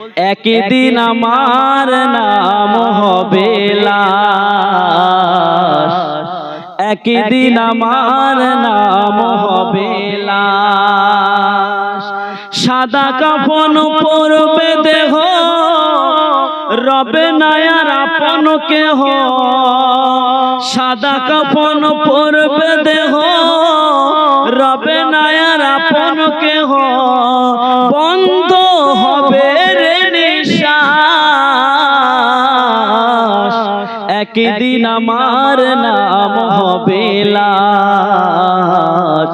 একদিন আমার নাম হবে লাশ, একদিন আমার নাম হবে লাশ। সাদা কাফন পরবে দেহ, রবে না আর আপন কেহ। সাদা কাফন পরবে দেহ, রবে না আর আপন কেহ। বন্ধ হবে রে নিঃশ্বাস, একদিন আমার নাম হবে লাশ,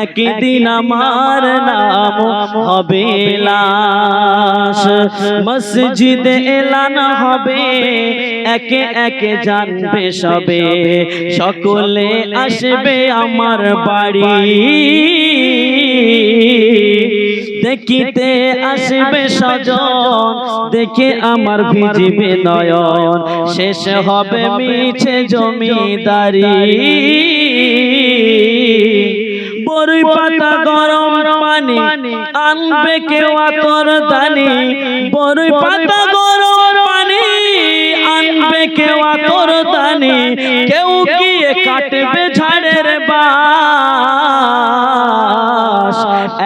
একদিন আমার নাম হবে লাশ। মসজিদে এলান হবে, একে একে জানবে সবে, সকলে আসবে আমার বাড়ি। দেখিতে আসবে স্বজন, দেখে আমার ভিজিবে নয়ন। শেষ হবে মিছে জমিদারি। বরই পাতা গরম পানি আনবে কেউ আতর দানি। বরই পাতা গরম পানি আনবে কেউ আতর দানি। কেউ গিয়ে কাটবে ঝাড়ের বাঁশ,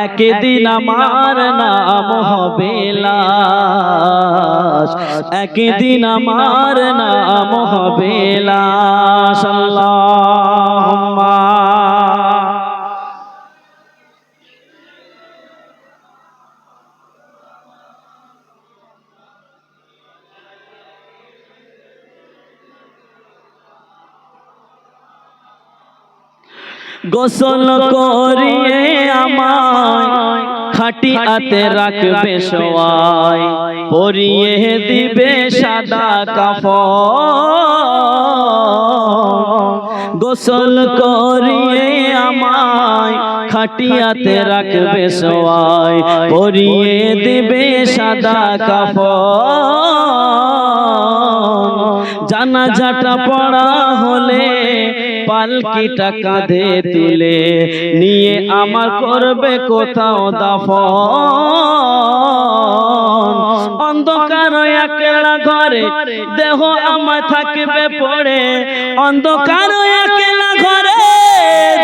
একদিন আমার নাম হবে লাশ, একদিন আমার নাম হবে লাশ। আল্লাহুম্মা গোসল করিয়ে আমায় খাটিয়াতে রাখবে শোয়ায়, পরিয়ে দিবে সাদা কাফন। গোসল করিয়ে আমায় খাটিয়াতে রাখবে শোয়ায়, পরিয়ে দিবে সাদা কাফন। জানাজাটা পড়া হলে পালকিটা কাঁধে তুলে নিয়ে আমার করবে কোথাও দাফন। অন্ধকার একলা ঘরে দেহ আমার থাকবে পড়ে, অন্ধকার একলা ঘরে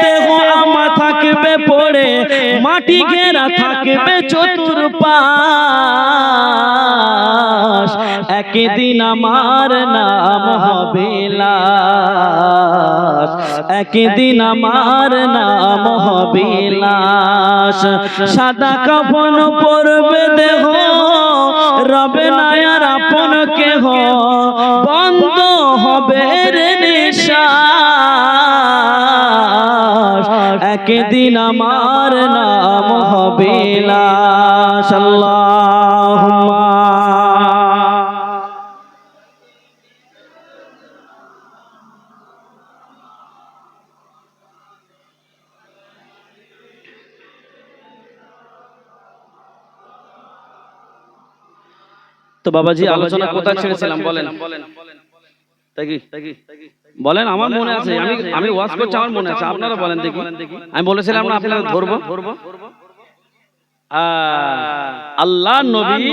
দেহ আমার থাকবে পড়ে। মাটি ঘেরা থাকবে চতুর্পাশ, একদিন আমার নাম হবে লাশ, একদিন আমার নাম হবে লাশ। সাদা কাফন পরবে দেহ, রবে না আর আপন কেহ। বন্ধ হবে রে নিঃশ্বাস, একদিন আমার নাম হবে লাশ। আল্লাহুম্মা তো বাবাজি আলোচনা কোথায় ছেড়েছিলাম বলেন? বলেন, আমার মনে আছে, আমি ওয়াজ করছি, আমার মনে আছে, আপনারা বলেন দেখি। আমি বলেছিলাম না আপনারা ধরবো। আল্লাহ নবী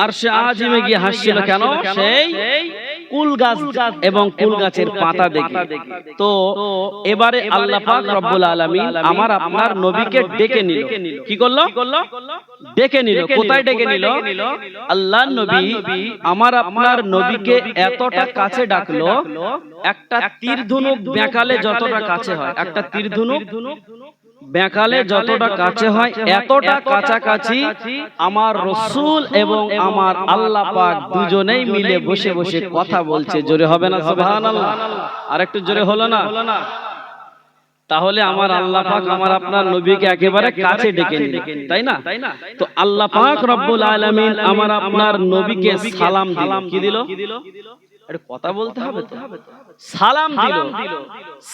আরশে আজিমে গিয়ে হাসছিল কেন? সেই কুল গাছ এবং কুল গাছের পাতা দেখে। তো এবারে আল্লাহ পাক রব্বুল আলামিন আমার আপনার নবীকে ডেকে নিল। কি করলো? ডেকে নিল। কোথায় ডেকে নিল? আল্লাহ নবী আমার আপনার নবীকে এতটা কাছে ডাকলো, একটা তীর ধনুক বেঁকালে যতটা কাছে হয়, একটা তীর ধনুক বেঁকালে যতটা কাছে হয়, এতটা কাছাকাছি আমার রাসূল এবং আমার আল্লাহ পাক দুজনেই মিলে বসে বসে কথা বলছে। জোরে হবে না সুবহানাল্লাহ? আর একটু জোরে হলো না? তাহলে আমার আল্লাহ পাক আমার আপনার নবীকে একেবারে কাছে ডেকে নিলেন, তাই না? তো আল্লাহ পাক রব্বুল আলামিন আমার আপনার নবীকে সালাম দিল। কি দিল? এটা কথা বলতে হবে তো। সালাম দিল,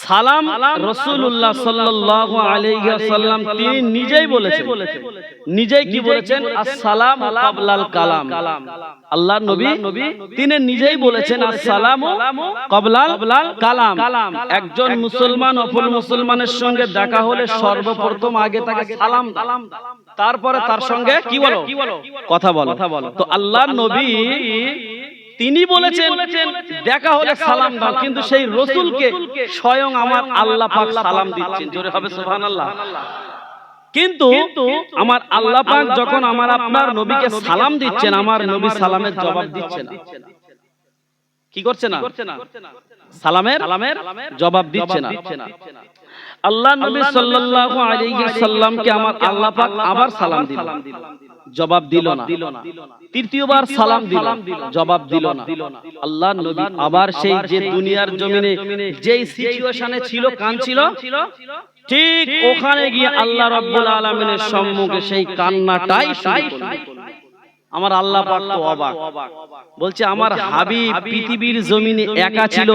সালাম রাসূলুল্লাহ সাল্লাল্লাহু আলাইহি ওয়াসাল্লাম তিনি নিজেই বলেছেন, নিজেই কি বলেছেন? আসসালামু ক্বাবলাল কালাম। আল্লাহর নবী তিনি নিজেই বলেছেন আসসালামু ক্বাবলাল কালাম। একজন মুসলমান অপর মুসলমানের সঙ্গে দেখা হলে সর্বপ্রথম আগে তাকে সালাম দাও, তারপরে তার সঙ্গে কি বলো? কথা বলো। তো আল্লাহর নবী তিনি বলেছেন দেখা হলে সালাম দাও, কিন্তু সেই রাসূলকে স্বয়ং আমার আল্লাহ পাক সালাম দিচ্ছেন। জোরে হবে সুবহানাল্লাহ। কিন্তু আমার আল্লাহ পাক যখন আমার আপনার নবীকে সালাম দিচ্ছেন, আমার নবী সালামের জবাব দিচ্ছে না। কি করছে না? সালামের জবাব দিচ্ছে না। আল্লাহ নবী সাল্লাল্লাহু আলাইহি ওয়াসাল্লামকে আমার আল্লাহ পাক আবার সালাম দিল, জবাব দিল না। তৃতীয়বার সালাম দিল, জবাব দিল না। আল্লাহ নবী আবার সেই যে দুনিয়ার জমিনে যেই সিচুয়েশনে ছিল, কাঁদছিল, ঠিক ওখানে গিয়ে আল্লাহ রাব্বুল আলামিনের সম্মুখে সেই কান্নাটাই শুরু করলেন। আমার আল্লাহ পাক তো অবাক, বলছে আমার হাবিব পৃথিবীর জমিনে একা ছিল,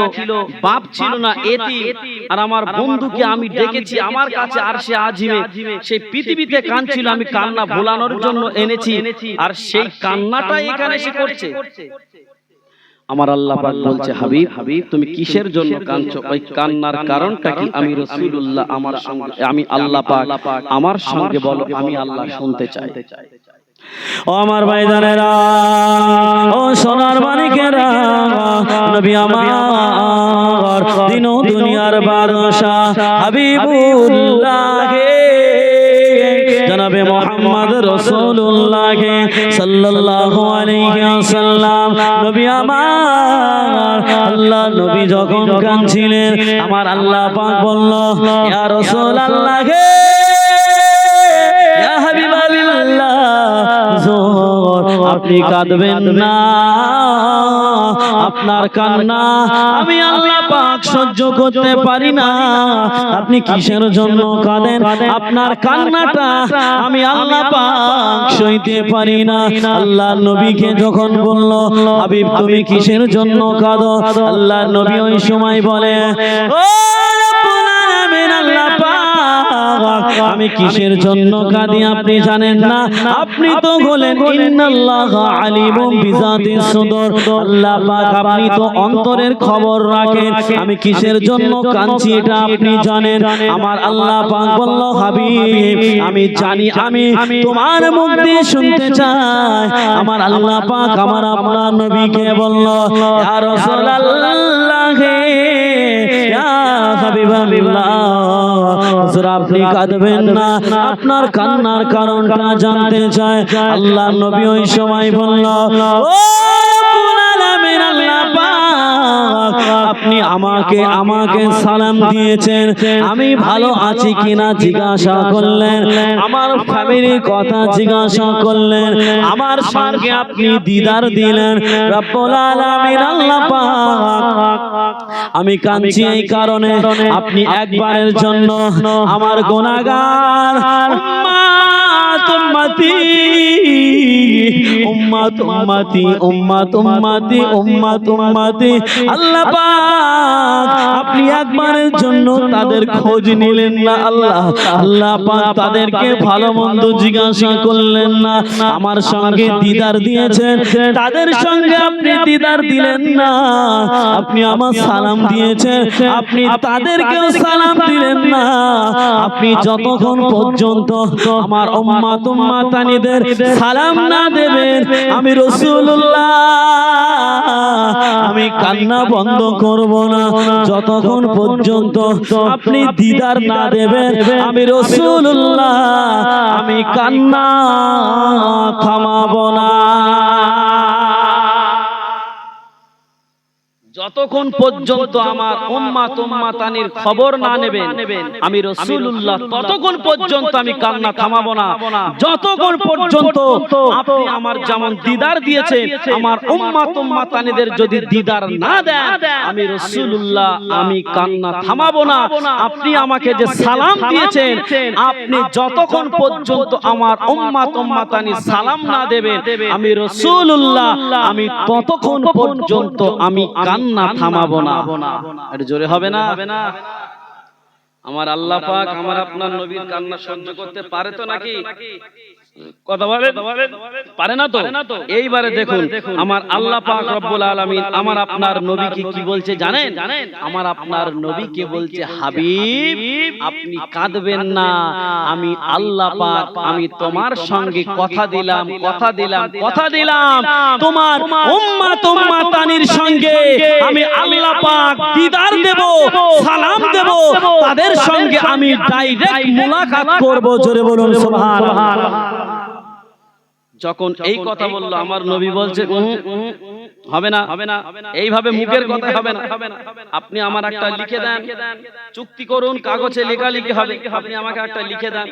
বাপ ছিল না, এতিম, আর আমার বন্ধুকে আমি ডেকেছি আমার কাছে আরশে আজিমে, সেই পৃথিবীতে কাঁদছিল, আমি কান্না ভোলানোর জন্য এনেছি, আর সেই কান্নাটা এখানে এসে করছে। আমার আল্লাহ পাক বলছে হাবিব তুমি কিসের জন্য কাঁদছো? ওই কান্নার কারণটা কি? আমি রাসূলুল্লাহ আমার সঙ্গে, আমি আল্লাহ পাক আমার সঙ্গে বলো, আমি আল্লাহ শুনতে চাই। ও আমার ভাইজানেরা, ও সোনার মানিকেরা, নবী আমার দিন ও দুনিয়ার বাদশা হাবিবুল্লাহ জনাবে মুহাম্মদ রাসূলুল্লাহ সাল্লাল্লাহু আলাইহি ওয়াসাল্লাম, নবী আমার আল্লাহ নবী যখন কাঁদছিলেন, আমার আল্লাহ পাক বলল ইয়া রাসূলুল্লাহ, ইয়া হাবিবাল্লাহ, আপনি কাঁদবেন না, আপনার কান্না আমি আল্লাহ পাক সহ্য করতে পারি না। আপনি কিসের জন্য কাঁদেন? আপনার কান্নাটা আমি আল্লাহ পাক সইতে পারি না। আল্লাহ নবীকে যখন বলল হাবিব তুমি কিসের জন্য কাঁদো, আল্লাহ নবী ওই সময় বলে ও আল্লাহ পাক আমি কিসের জন্য কাঁদি আপনি জানেন না? আপনি তো বলেন ইন্নাল্লাহা আলিমুম বিযাতিস সুদূর, আল্লাহ পাক আপনি তো অন্তরের খবর রাখেন, আমি কিসের জন্য কাঁদছি এটা আপনি জানেন। আমার আল্লাহ পাক বলল হাবিব আমি জানি, আমি তোমার মুখ দিয়ে শুনতে চাই। আমার আল্লাহ পাক আমার আপনার নবীকে বলল ইয়া রাসূলুল্লাহ, ইয়া হাবিবাল্লাহ, হুজুর আপনি কাঁদবেন না, আপনার কান্নার কারণটা জানতে চায়। আল্লাহ নবী ওই সময় বলল ও আলামিন আল্লাহ পাক আপনি আমাকে সালাম দিয়েছেন, আমি ভালো আছি কিনা জিজ্ঞাসা করলেন, আমার ফ্যামিলির কথা জিজ্ঞাসা করলেন, আমার সঙ্গে আপনি দিদার দিলেন। রব্বুল আলামিন আল্লাহ পাক আমি কাঁদছি এই কারণে আপনি একবারের জন্য আমার গুনাহগার উম্মতি আল্লাহ পাক আপনি একবারের জন্য তাদের খোঁজ নিলেন না। আল্লাহ পাক তাদেরকে ভালো মন্দ জিজ্ঞাসা করলেন না। আমার সঙ্গে দিদার দিয়েছেন, তাদের সঙ্গে আপনি দিদার দিলেন না। আপনি আমার সালাম দিয়েছেন, আপনি তাদেরকেও সালাম দিলেন না। আপনি যতক্ষণ পর্যন্ত আমার উম্মাতানিদের সালাম না দেবেন, আমি রাসূলুল্লাহ আমি কান্না বন্ধ করব না। যতক্ষণ পর্যন্ত আপনি দিদার না দেবেন, আমি রাসূলুল্লাহ আমি কান্না থামাবো না। যতক্ষণ পর্যন্ত আমার উম্মাত উম্মাতানির খবর না নেবেন আমি রাসূলুল্লাহ ততক্ষণ পর্যন্ত আমি কান্না থামাবো না। যতক্ষণ পর্যন্ত আপনি আমার যেমন দিদার দিয়েছেন আমার উম্মাত উম্মাতানিদের যদি দিদার না দেন আমি রাসূলুল্লাহ আমি কান্না থামাবো না। আপনি আমাকে যে সালাম দিয়েছেন আপনি যতক্ষণ পর্যন্ত আমার উম্মাত উম্মাতানি সালাম না দেবেন আমি রাসূলুল্লাহ আমি ততক্ষণ পর্যন্ত আমি কান্না থামাবো না। এটা জোরে হবে না? আমার আল্লাহ পাক আমার আপনার নবীর কান্না সহ্য করতে পারে তো নাকি? কথা বলেন, পারে না তো? এইবারে দেখুন আমার আল্লাহ পাক রব্বুল আলামিন আমার আপনার নবীকে কি বলছে জানেন? আমার আপনার নবীকে বলছে হাবিব আপনি কাঁদবেন না, আমি আল্লাহ পাক আমি তোমার সঙ্গে কথা দিলাম তোমার উম্মাত উম্মাতানির সঙ্গে আমি আল্লাহ পাক দিদার দেব, সালাম দেব, তাদের সঙ্গে আমি ডাইরেক্ট মুলাকাত করব। জোরে বলুন সুবহানাল্লাহ। যখন এই কথা বললো আমার নবী বলছে হবে না, এইভাবে মুখের কথা হবে না, আপনি আমার একটা লিখে দেন, চুক্তি করুন, কাগজে লেখালেখি হবে, আপনি আমাকে একটা লিখে দেন।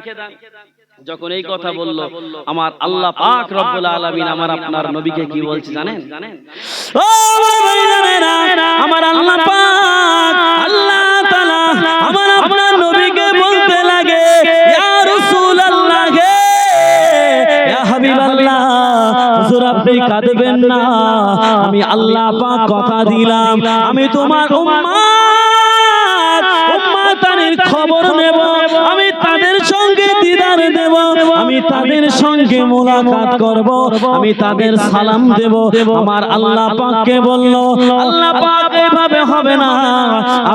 যখন এই কথা বললো আমার আল্লাহ পাক রব্বুল আলামিন আমার আপনার নবীকে কি বলছে জানেন? ও আমার আল্লাহ পাক আল্লাহ তাআলা আমার আপনার নবীকে বলতে লাগে ইয়া রাসূলুল্লাহ গে ইয়া হাবিবাল্লাহ হুজুর আপনি কাঁদবেন না, আমি আল্লাহ পাক কথা দিলাম আমি তোমার উম্মাতানির খবর নেব, আমি তাদের সঙ্গে দিদার দেব, আমি তাদের সঙ্গে মুলাকাত করব, আমি তাদের সালাম দেব। আমার আল্লাহ পাককে বলল আল্লাহ পাক এভাবে হবে না,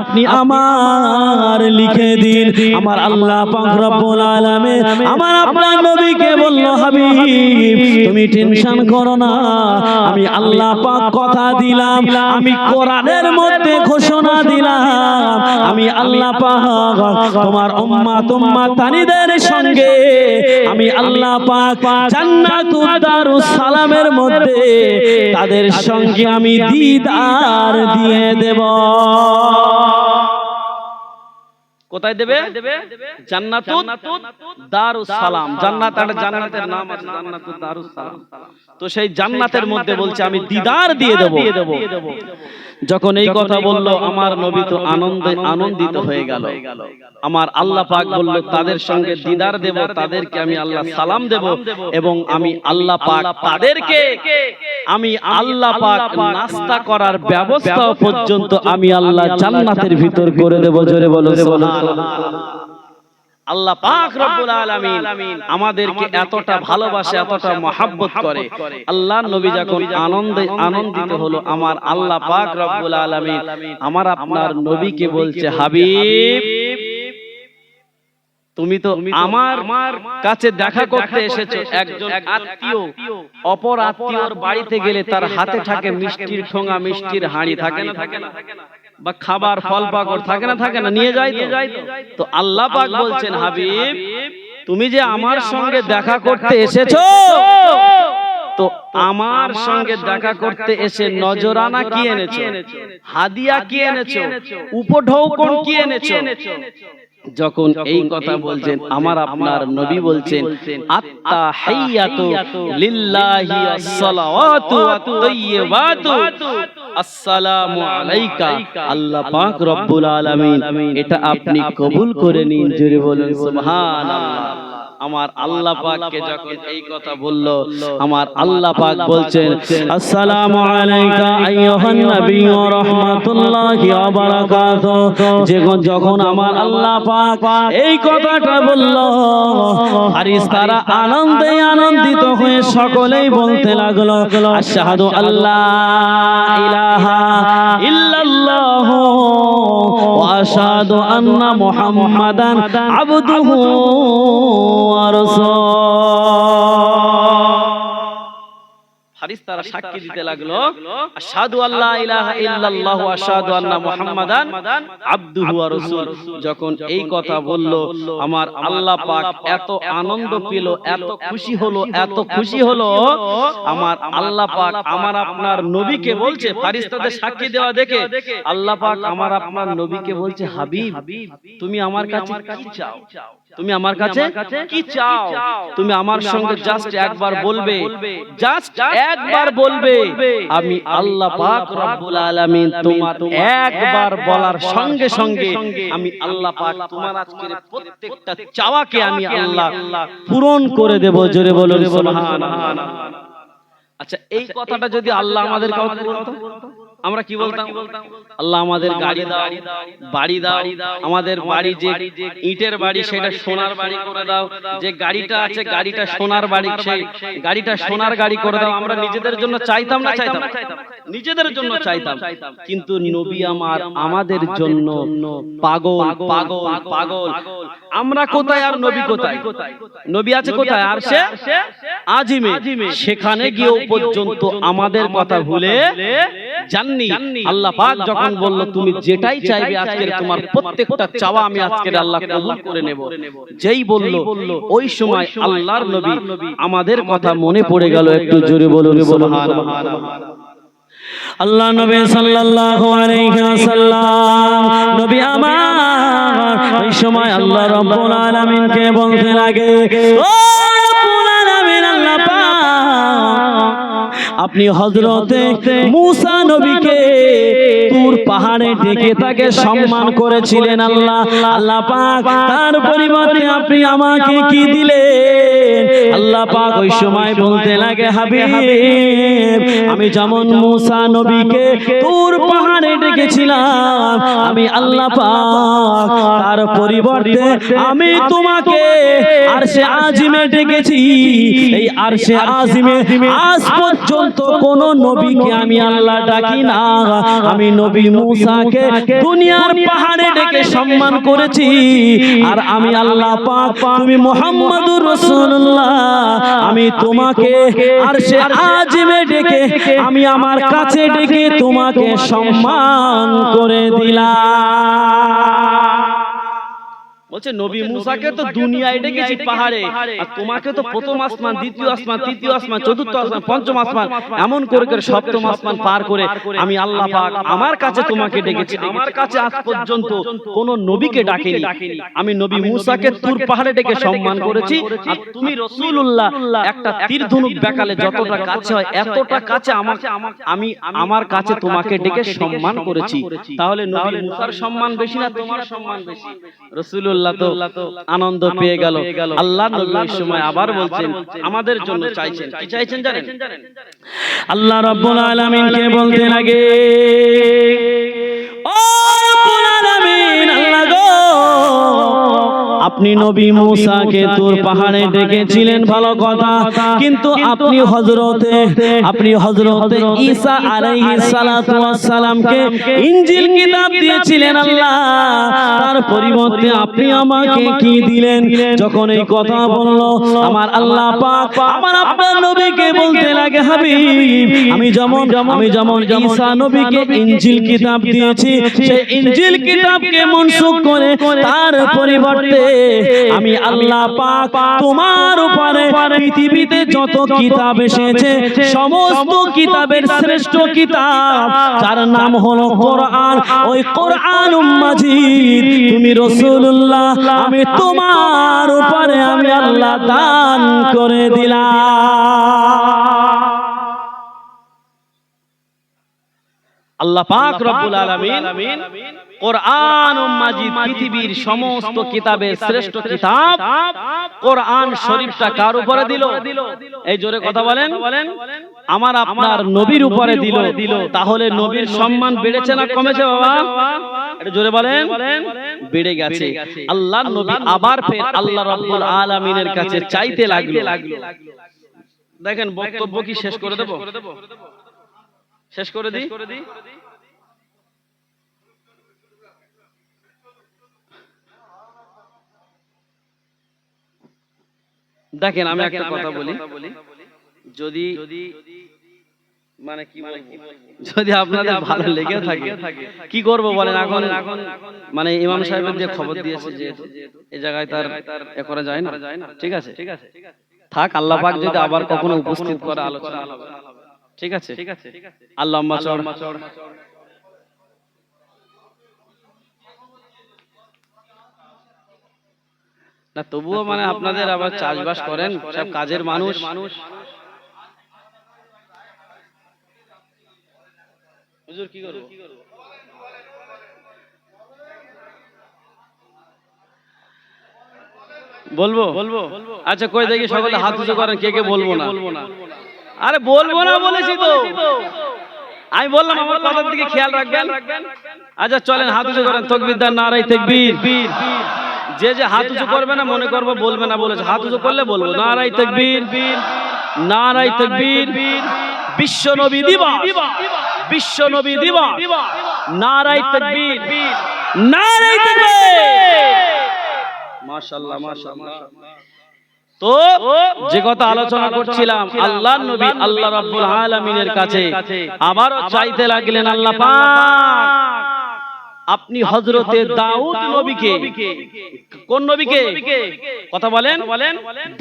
আপনি আমার লিখে দিন। আমার আল্লাহ পাক রব্বুল আলামিন আমার আপনার নবীকে বলল হাবিব তুমি টেনশন করো না, আমি আল্লাহ পাক কথা দিলাম, আমি কোরআনের মধ্যে ঘোষণা দিলাম আমি আল্লাহ পাক তোমার উম্মাত উম্মাতানিদের সঙ্গে আমি আল্লাহ পাক জান্নাতুদ দারুস সালামের মধ্যে তাদের সঙ্গে আমি দিদার দিয়ে দেব। কোথায় দেবে? জান্নাতুদ দারুস সালাম। জান্নাত আর জান্নাতের নাম আছে জান্নাতুদ দারুস সালাম। তো সেই জান্নাতের মধ্যে বলছে আমি দিদার দিয়ে দেব। যখন এই কথা বলল আমার নবী তো আনন্দিত হয়ে গেল। আমার আল্লাহ পাক বলল তাদের সঙ্গে দিদার দেব, তাদেরকে আমি আল্লাহ সালাম দেব এবং আমি আল্লাহ পাক তাদেরকে আমি আল্লাহ পাক নাস্তা করার ব্যবস্থা পর্যন্ত আমি আল্লাহ জান্নাতের ভিতর করে দেব। জোরে বলো সুবহানাল্লাহ। আল্লাহ পাক রব্বুল আলামিন আমাদেরকে এতটা ভালোবাসে, এতটা মহব্বত করে। আল্লাহর নবী যখন আনন্দিত হলো আমার আল্লাহ পাক রব্বুল আলামিন আমার আপনার নবীকে বলছে হাবিব তুমি তো আমার কাছে দেখা করতে এসেছো, একজন আত্মীয় অপর আত্মীয়র বাড়িতে গেলে তার হাতে থাকে মিষ্টির ঠোঙা, মিষ্টির হাঁড়ি থাকে না বা খাবার ফল পাকড় থাকে না নিয়ে যায় তো আল্লাহ পাক বলছেন হাবিব তুমি যে আমার সঙ্গে দেখা করতে এসেছো তো আমার সঙ্গে দেখা করতে এসে নজরানা কি এনেছো, হাদিয়া কি এনেছো, উপঢৌকন কি এনেছো? যখন এই কথা বলছেন আমার আপনার নবী বলছেন আত্তাহিয়াতু লিল্লাহি আসসালাওয়াতু আত-তাইয়্যিবাতু আসসালামু আলাইকা। আল্লাহ পাক রব্বুল আলামিন এটা আপনি কবুল করে নিন। জোরে বলুন সুবহানাল্লাহ। আমার আল্লাহ পাককে যখন এই কথা বলল আমার আল্লাহ পাক বলছেন আসসালামু আলাইকা আইয়ুহান নবী ওয়া রাহমাতুল্লাহি ওয়া বারাকাতুহু। যখন আমার আল্লাহ পাক এই কথাটা বলল ফারিস্তারা আনন্দিত হয়ে সকলেই বলতে লাগলো আশহাদু আল্লাহ ইলাহা ইল্লাল্লাহ ওয়া আশহাদু আন্না মুহাম্মাদান আবদুহু ফারিস্তারা সাক্ষী দিতে লাগলো, আশহাদু আল্লা ইলাহা ইল্লাল্লাহ ওয়া আশহাদু আন্না মুহাম্মাদান আবদুহু ওয়া রাসূল। যখন এই কথা বলল, আমার আল্লাহ পাক এত আনন্দ পেল, এত খুশি হলো, এত খুশি হলো। আমার আল্লাহ পাক আমার আপনার নবীকে বলছে, ফারিস্তাদের সাক্ষী দেওয়া দেখে আল্লাহ পাক আমার আপনার নবীকে বলছে, হাবিব তুমি আমার কাছে কি চাও? তুমি আমার কাছে কি চাও? তুমি আমার সঙ্গে জাস্ট একবার বলবে, জাস্ট একবার বলবে, আমি আল্লাহ পাক রব্বুল আলামিন তোমার একবার বলার সঙ্গে সঙ্গে আমি আল্লাহ পাক তোমার আজকের প্রত্যেকটা চাওয়াকে আমি আল্লাহ পূরণ করে দেব। জোরে বলুন সুবহানাল্লাহ। আচ্ছা, এই কথাটা যদি আল্লাহ আমাদের কাউকে বলতো, আমরা কি বলতাম? আল্লাহ আমাদের গাড়ি দাও, বাড়ি দাও, আমাদের বাড়ি যে ইটের বাড়ি সেটা সোনার বাড়ি করে দাও, যে গাড়িটা আছে গাড়িটা সোনার বাড়ি, সেই গাড়িটা সোনার গাড়ি করে দাও। আমরা নিজেদের জন্য চাইতাম না চাইতাম? নিজেদের জন্য চাইতাম। কিন্তু নবী আমাদের জন্য পাগল পাগল পাগল। আমরা কোথায় আর নবী কোথায়? নবী আছে কোথায়? আরশে আজিমে। সেখানে গিয়েও পর্যন্ত আমাদের কথা ভুলে জাননি। আল্লাহ পাক যখন বলল তুমি যেটাই চাইবে আজকের তোমার প্রত্যেকটা চাওয়া আমি আজকের আল্লাহ কবুল করে নেব, যেই বলল ওই সময় আল্লাহর নবী আমাদের কথা মনে পড়ে গেল। একটু জোরে বলুন সুবহানাল্লাহ। আল্লাহ নবী সাল্লাল্লাহু আলাইহি ওয়াসাল্লাম নবী আমার ওই সময় আল্লাহ রাব্বুল আলামিনকে বলতে লাগে, ও রাব্বুল আলামিন আল্লাহ পাক আপনি হযরতে মূসা নবীকে তুর পাহাড়ে ডেকে তাকে সম্মান করেছিলেন। আল্লাহ পাক তার পরিবর্তে আপনি আমাকে কি দিলেন? আল্লাহ পাক ওই সময় বলতে লাগে, হাবিব আমি যেমন মূসা নবীকে তুর পাহাড়ে ডেকেছিলাম, আমি আল্লাহ পাক তার পরিবর্তে আমি তোমাকে আরশে আজিমে ডেকেছি। এই আরশে আজিমে আজ পর্যন্ত কোন নবীকে আমি আল্লাহ ডাকি না। আমি নবী মূসাকে দুনিয়ার পাহাড়ে ডেকে সম্মান করেছি, আর আমি আল্লাহ পাক তুমি মুহাম্মাদুর রাসূলুল্লাহ আমি তোমাকে আরশে আজিমে ডেকে আমি আমার কাছে ডেকে তোমাকে সম্মান করে দিলাম। বলছে নবী মূসাকে তো দুনিয়ায় ডেকেছি পাহাড়ে, আর তোমাকে তো প্রথম আসমান, দ্বিতীয় আসমান, তৃতীয় আসমান, চতুর্থ আসমান, পঞ্চম আসমান, এমন করে করে সপ্তম আসমান পার করে আমি আল্লাহ পাক আমার কাছে তোমাকে ডেকেছি। আমার কাছে আজ পর্যন্ত কোন নবীকে ডাকেনি। আমি নবী মূসাকে তুর পাহাড়ে ডেকে সম্মান করেছি, আর তুমি রাসূলুল্লাহ একটা তীর ধনুক বেকালে যতটা কাছে হয় এতটা কাছে আমি আমার কাছে তোমাকে ডেকে সম্মান করেছি। তাহলে নবী মূসার সম্মান বেশি না তোমার সম্মান বেশি? রাসূলুল্লাহ তো আনন্দ পেয়ে গেল। আল্লাহ নবী এই সময় আবার বলছেন, আমাদের জন্য চাইছেন। কি চাইছেন জানেন? আল্লাহ রাব্বুল আলামিনকে বলতে লাগে, ও রাব্বুল আলামিন আল্লাহ গো আপনি নবী মূসাকে তুর পাহাড়ে ডেকেছিলেন ভালো কথা, কিন্তু আপনি হযরতে ঈসা আলাইহিস সালাতু ওয়াস সালামকে ইনজিল কিতাব দিয়েছিলেন আল্লাহ, তার পরিবর্তে আপনি আমাকে কি দিলেন? যখন এই কথা বলল আমার আল্লাহ পাক আমার আপনার নবীকে বলতে লাগে, হাবিব আমি যেমন ঈসা নবীকে ইনজিল কিতাব দিয়েছি, সেই ইনজিল কিতাবকে মনসুখ করে তার পরিবর্তে আমি আল্লাহ পাক তোমার উপরে পৃথিবীতে যত কিতাব এসেছে সমস্ত কিতাবের শ্রেষ্ঠ কিতাব যার নাম হলো কোরআন, ওই কোরআনুল মাজিদ তুমি রাসূলুল্লাহ আমি তোমার উপরে আমি আল্লাহ দান করে দিলাম। আল্লাহ পাক রব্বুল আলামিন কোরআনুল মাজিদ পৃথিবীর সমস্ত কিতাবের শ্রেষ্ঠ কিতাব কোরআন শরীফটা কার উপরে দিল? এই জোরে কথা বলেন। আমার আপনার নবীর উপরে দিল। তাহলে নবীর সম্মান বেড়েছে না কমেছে বাবা? এটা জোরে বলেন। বেড়ে গেছে। আল্লাহর নবী আবার ফের আল্লাহ রাব্বুল আলামিনের কাছে চাইতে লাগলো। দেখেন বক্তব্য কি শেষ করে দেব? শেষ করে দিই। দেখেন আমি একটা কথা বলি, যদি মানে কি বলবো, যদি আপনাদের ভালো লেগে থাকে কি করব বলেন। এখন মানে ইমাম সাহেবের যে খবর দিয়েছে যে এই জায়গায় তার এ করা যায় না, ঠিক আছে থাক, আল্লাহ পাক যদি আবার কখনো উপস্থিত করে আলোচনা হবে, ঠিক আছে আল্লাহ চড়। না তবুও মানে আপনাদের আবার চাষবাস করেন, সব কাজের মানুষ। হুজুর কি করব, বলবো? আচ্ছা কই দেখি সকলে হাত উঁচু করেন, কে কে বলবো না। আরে বলবো না বলেছি তো, আমি বললাম আমার কথার দিকে খেয়াল রাখবেন। আচ্ছা চলেন হাত উঁচু করেন, তাকবীর দেন, নারায়ে তাকবীর। যে যে হাত উঁচু করবে না মনে করবো বলবে না বলেছে, হাত উঁচু করলে বলবো নারায়ে তাকবীর, নারায়ে তাকবীর। বিশ্ব নবী দিবস, বিশ্ব নবী দিবস, নারায়ে তাকবীর, নারায়ে তাকবীর। মাশাআল্লাহ মাশাআল্লাহ। তো যে কথা আলোচনা করছিলাম, আল্লাহর নবী আল্লাহ রাব্বুল আলামিনের কাছে আবারও চাইতে লাগলেন, আল্লাহ পাক আপনি হযরতে দাউদ নবীকে, কোন নবীকে কথা বলেন,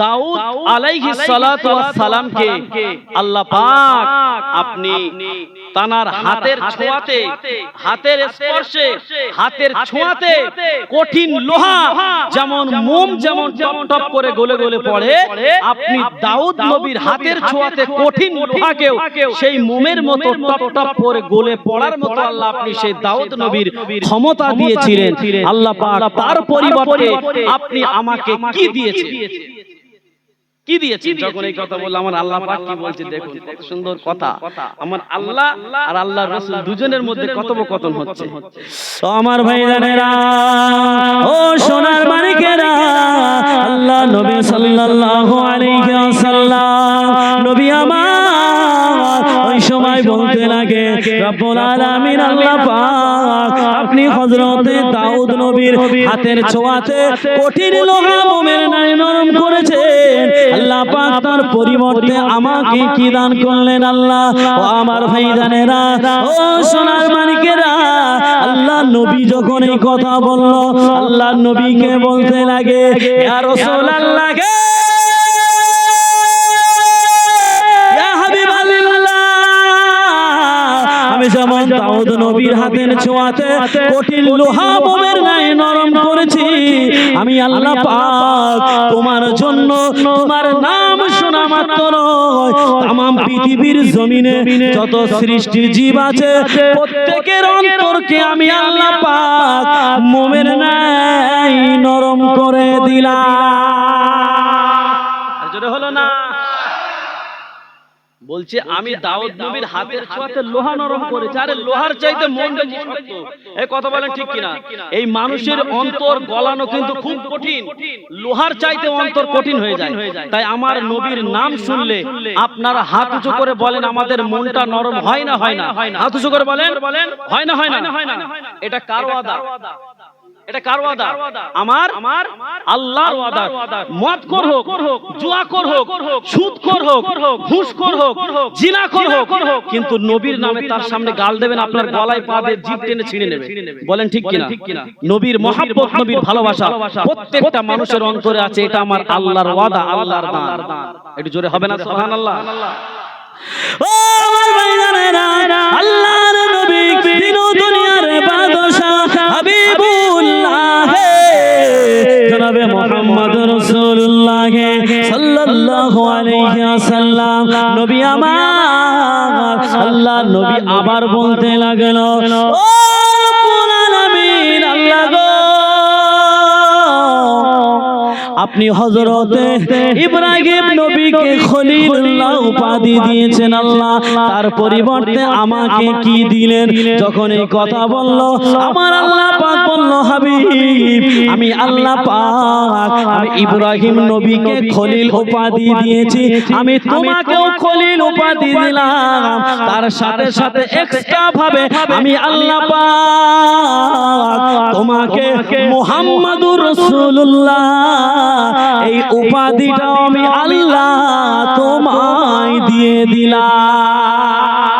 দাউদ আলাইহিস সালাতু ওয়াস সালামকে আল্লাহ পাক আপনি তানার হাতের ছোঁয়াতে, হাতের স্পর্শে, হাতের ছোঁয়াতে কঠিন লোহা যেমন মোম যেমন টপ টপ করে গলে গলে পড়ে, আপনি দাউদ নবীর হাতের ছোঁয়াতে কঠিন লোহাকেও সেই মোমের মতো টপ টপ করে গলে পড়ার মতো আল্লাহ আপনি সেই দাউদ নবীর ক্ষমতা দিয়েছিলেন। আল্লাহ পাক তার পরিবর্তে আপনি আমাকে কি দিয়েছেন, কি দিয়েছেন? যখন এই কথা বললাম, আমার আল্লাহ পাক কি বলছে দেখুন, কত সুন্দর কথা। আমার আল্লাহ আর আল্লাহর রাসূল দুজনের মধ্যে কথোপকথন হচ্ছে। তো আমার ভাইজানেরা, ও সোনার মানিকেরা, আল্লাহ নবী সাল্লাল্লাহু আলাইহি ওয়াসাল্লাম নবী আমার ওই সময় বলতে লাগে, রব্বুল আলামিন আল্লাহ পাক আপনি হযরতে দাউদ নবীর হাতের ছোঁয়াতে কঠিন লোহা মোমের ন্যায় নরম করেছেন। আল্লাহ পাক তার পরিবর্তে আমাকে কি দান করলেন? আল্লাহ ও আমার ভাইজানেরা, ও সোনার মানিকেরা, আল্লাহ নবী যখন এই কথা বলল, আল্লাহ নবীকে বলতে লাগে, ইয়া রাসূলুল্লাহ, আমি যেমন দাউদ নবীর হাতের ছোঁয়াতে কঠিন লোহা মোমের ন্যায় নরম করেছি, আমি আল্লাহ পাক তোমার জন্য তোমার নাম শোনা মাত্র নয়, तमाम পৃথিবীর জমিনে যত সৃষ্টির জীব আছে প্রত্যেকের অন্তরকে আমি আল্লাহ পাক মোমের ন্যায় নরম করে দিলাম। জোরে হলো না? বলছে আমি দাউদ নবীর হাতের ছোঁয়াতে লোহা নরম করেছি। আরে লোহার চাইতে মন বেশি শক্ত, এই কথা বলেন ঠিক কিনা? এই মানুষের অন্তর গলানো কিন্তু খুব কঠিন, লোহার চাইতে অন্তর কঠিন হয়ে যায়। তাই আমার নবীর নাম শুনলে আপনারা হাত উঁচু করে বলেন, আমাদের মনটা নরম হয় না? হয় না? হাত উঁচু করে বলেন, হয় না? হয় না? এটা কার ওয়াদা? এটা কার ওয়াদা? আমার আল্লাহর ওয়াদা। মদখোর হোক, জুয়াখোর হোক, সুদখোর হোক, ঘুষখোর হোক, জিনাখোর হোক, কিন্তু নবীর নামে তার সামনে গাল দেবেন, আপনার গলায় পা দিয়ে জিভ টেনে ছিঁড়ে নেবে। বলেন ঠিক কিনা? নবীর মহব্বত, নবীর ভালোবাসা প্রত্যেকটা মানুষের অন্তরে আছে। এটা আমার আল্লাহর ওয়াদা, আল্লাহর দান। একটু জোরে হবে না সুবহানাল্লাহ? ও আমার ভাইজানেরা, আল্লাহর নবী দিন ও দুনিয়ার বাদশা হাবিবুল্লাহ জনাবে মুহাম্মদ রাসূলুল্লাহ সাল্লাল্লাহু আলাইহি ওয়াসাল্লাম নবী আমার, আল্লাহর নবী আবার বলতে লাগলো, ও রব্বুল আলামিন, আল্লাহ গো, আপনি হযরতে ইব্রাহিম নবীকে খলিলুল্লাহ উপাধি দিয়েছেন, আল্লাহ তার পরিবর্তে আমাকে কি দিলেন? যখন এই কথা বলল, আমার আল্লাহ পাক বলল, হাবিব, আমি আল্লাহ পাক আমি ইব্রাহিম নবীকে খলিল উপাধি দিয়েছি, আমি তোমাকেও খলিল উপাধি দিলাম। তার সাথে সাথে এক্সট্রা ভাবে আমি আল্লাহ পাক তোমাকে মুহাম্মাদুর রাসূলুল্লাহ এই উপাধিটা আমি আল্লাহ তোমায় দিয়ে দিলাম।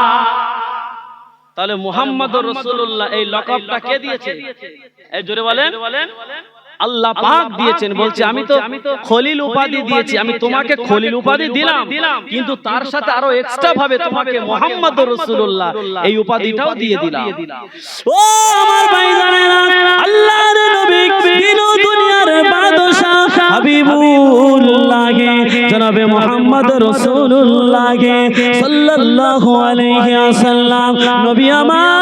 তাহলে মুহাম্মদুর রাসূলুল্লাহ এই লকবটা কে দিয়েছে? এই জোরে বলেন। আল্লাহ পাক দিয়েছেন। বলছে আমি তো খলিল উপাধি দিয়েছি, আমি তোমাকে খলিল উপাধি দিলাম, কিন্তু তার সাথে আরো এক্সট্রা ভাবে তোমাকে মুহাম্মদুর রাসূলুল্লাহ এই উপাধিটাও দিয়ে দিলাম। ও আমার ভাইজানেরা, আল্লাহর নবী দিন ও দুনিয়ার বাদশা হাবিবুল্লাহ জনাবে মুহাম্মদ রাসূলুল্লাহ সাল্লাল্লাহু আলাইহি ওয়াসাল্লাম নবী আমার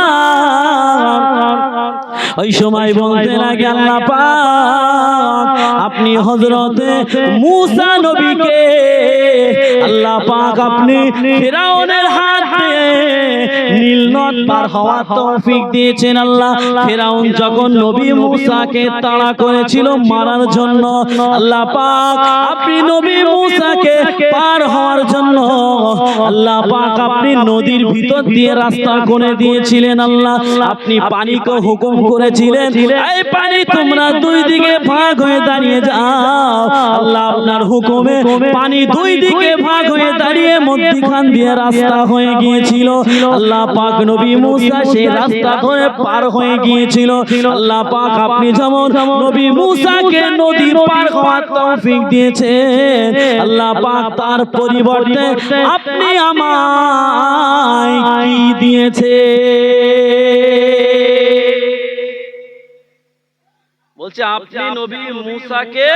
ওই সময় বলতে লাগে আল্লাহ পাক আপনি হযরতে মূসা নবীকে আল্লাহ পাক আপনি ফিরাউনের হাতে নীল নদ পার হওয়ার তৌফিক দিয়েছেন। আল্লাহ ফিরাউন যখন নবী মূসাকে তাড়া করেছিল মারার জন্য, আল্লাহ পাক আপনি নবী মূসাকে পার হওয়ার জন্য আল্লাহ পাক আপনি নদীর ভিতর দিয়ে রাস্তা করে দিয়েছিলেন। আল্লাহ আপনি পানিকে হুকুম করেছিলেন এই পানি তোমরা দুই দিকে ভাগ হয়ে দাঁড়িয়ে যাও। আল্লাহ আপনার হুকুমে পানি দুই দিকে ভাগ হয়ে দাঁড়িয়ে মধ্যখান দিয়ে রাস্তা হয়ে গিয়েছিল। আল্লাহ পাক নবী মূসা সেই রাস্তা ধরে পার হয়ে গিয়েছিল। আল্লাহ পাক আপনি যেমন নবী মূসাকে নদী পার হওয়ার তৌফিক দিয়েছেন, আল্লাহ পাক তার পরিবর্তে আপনি আমায় কি দিয়েছে? বলছে আপনি নবী মূসাকে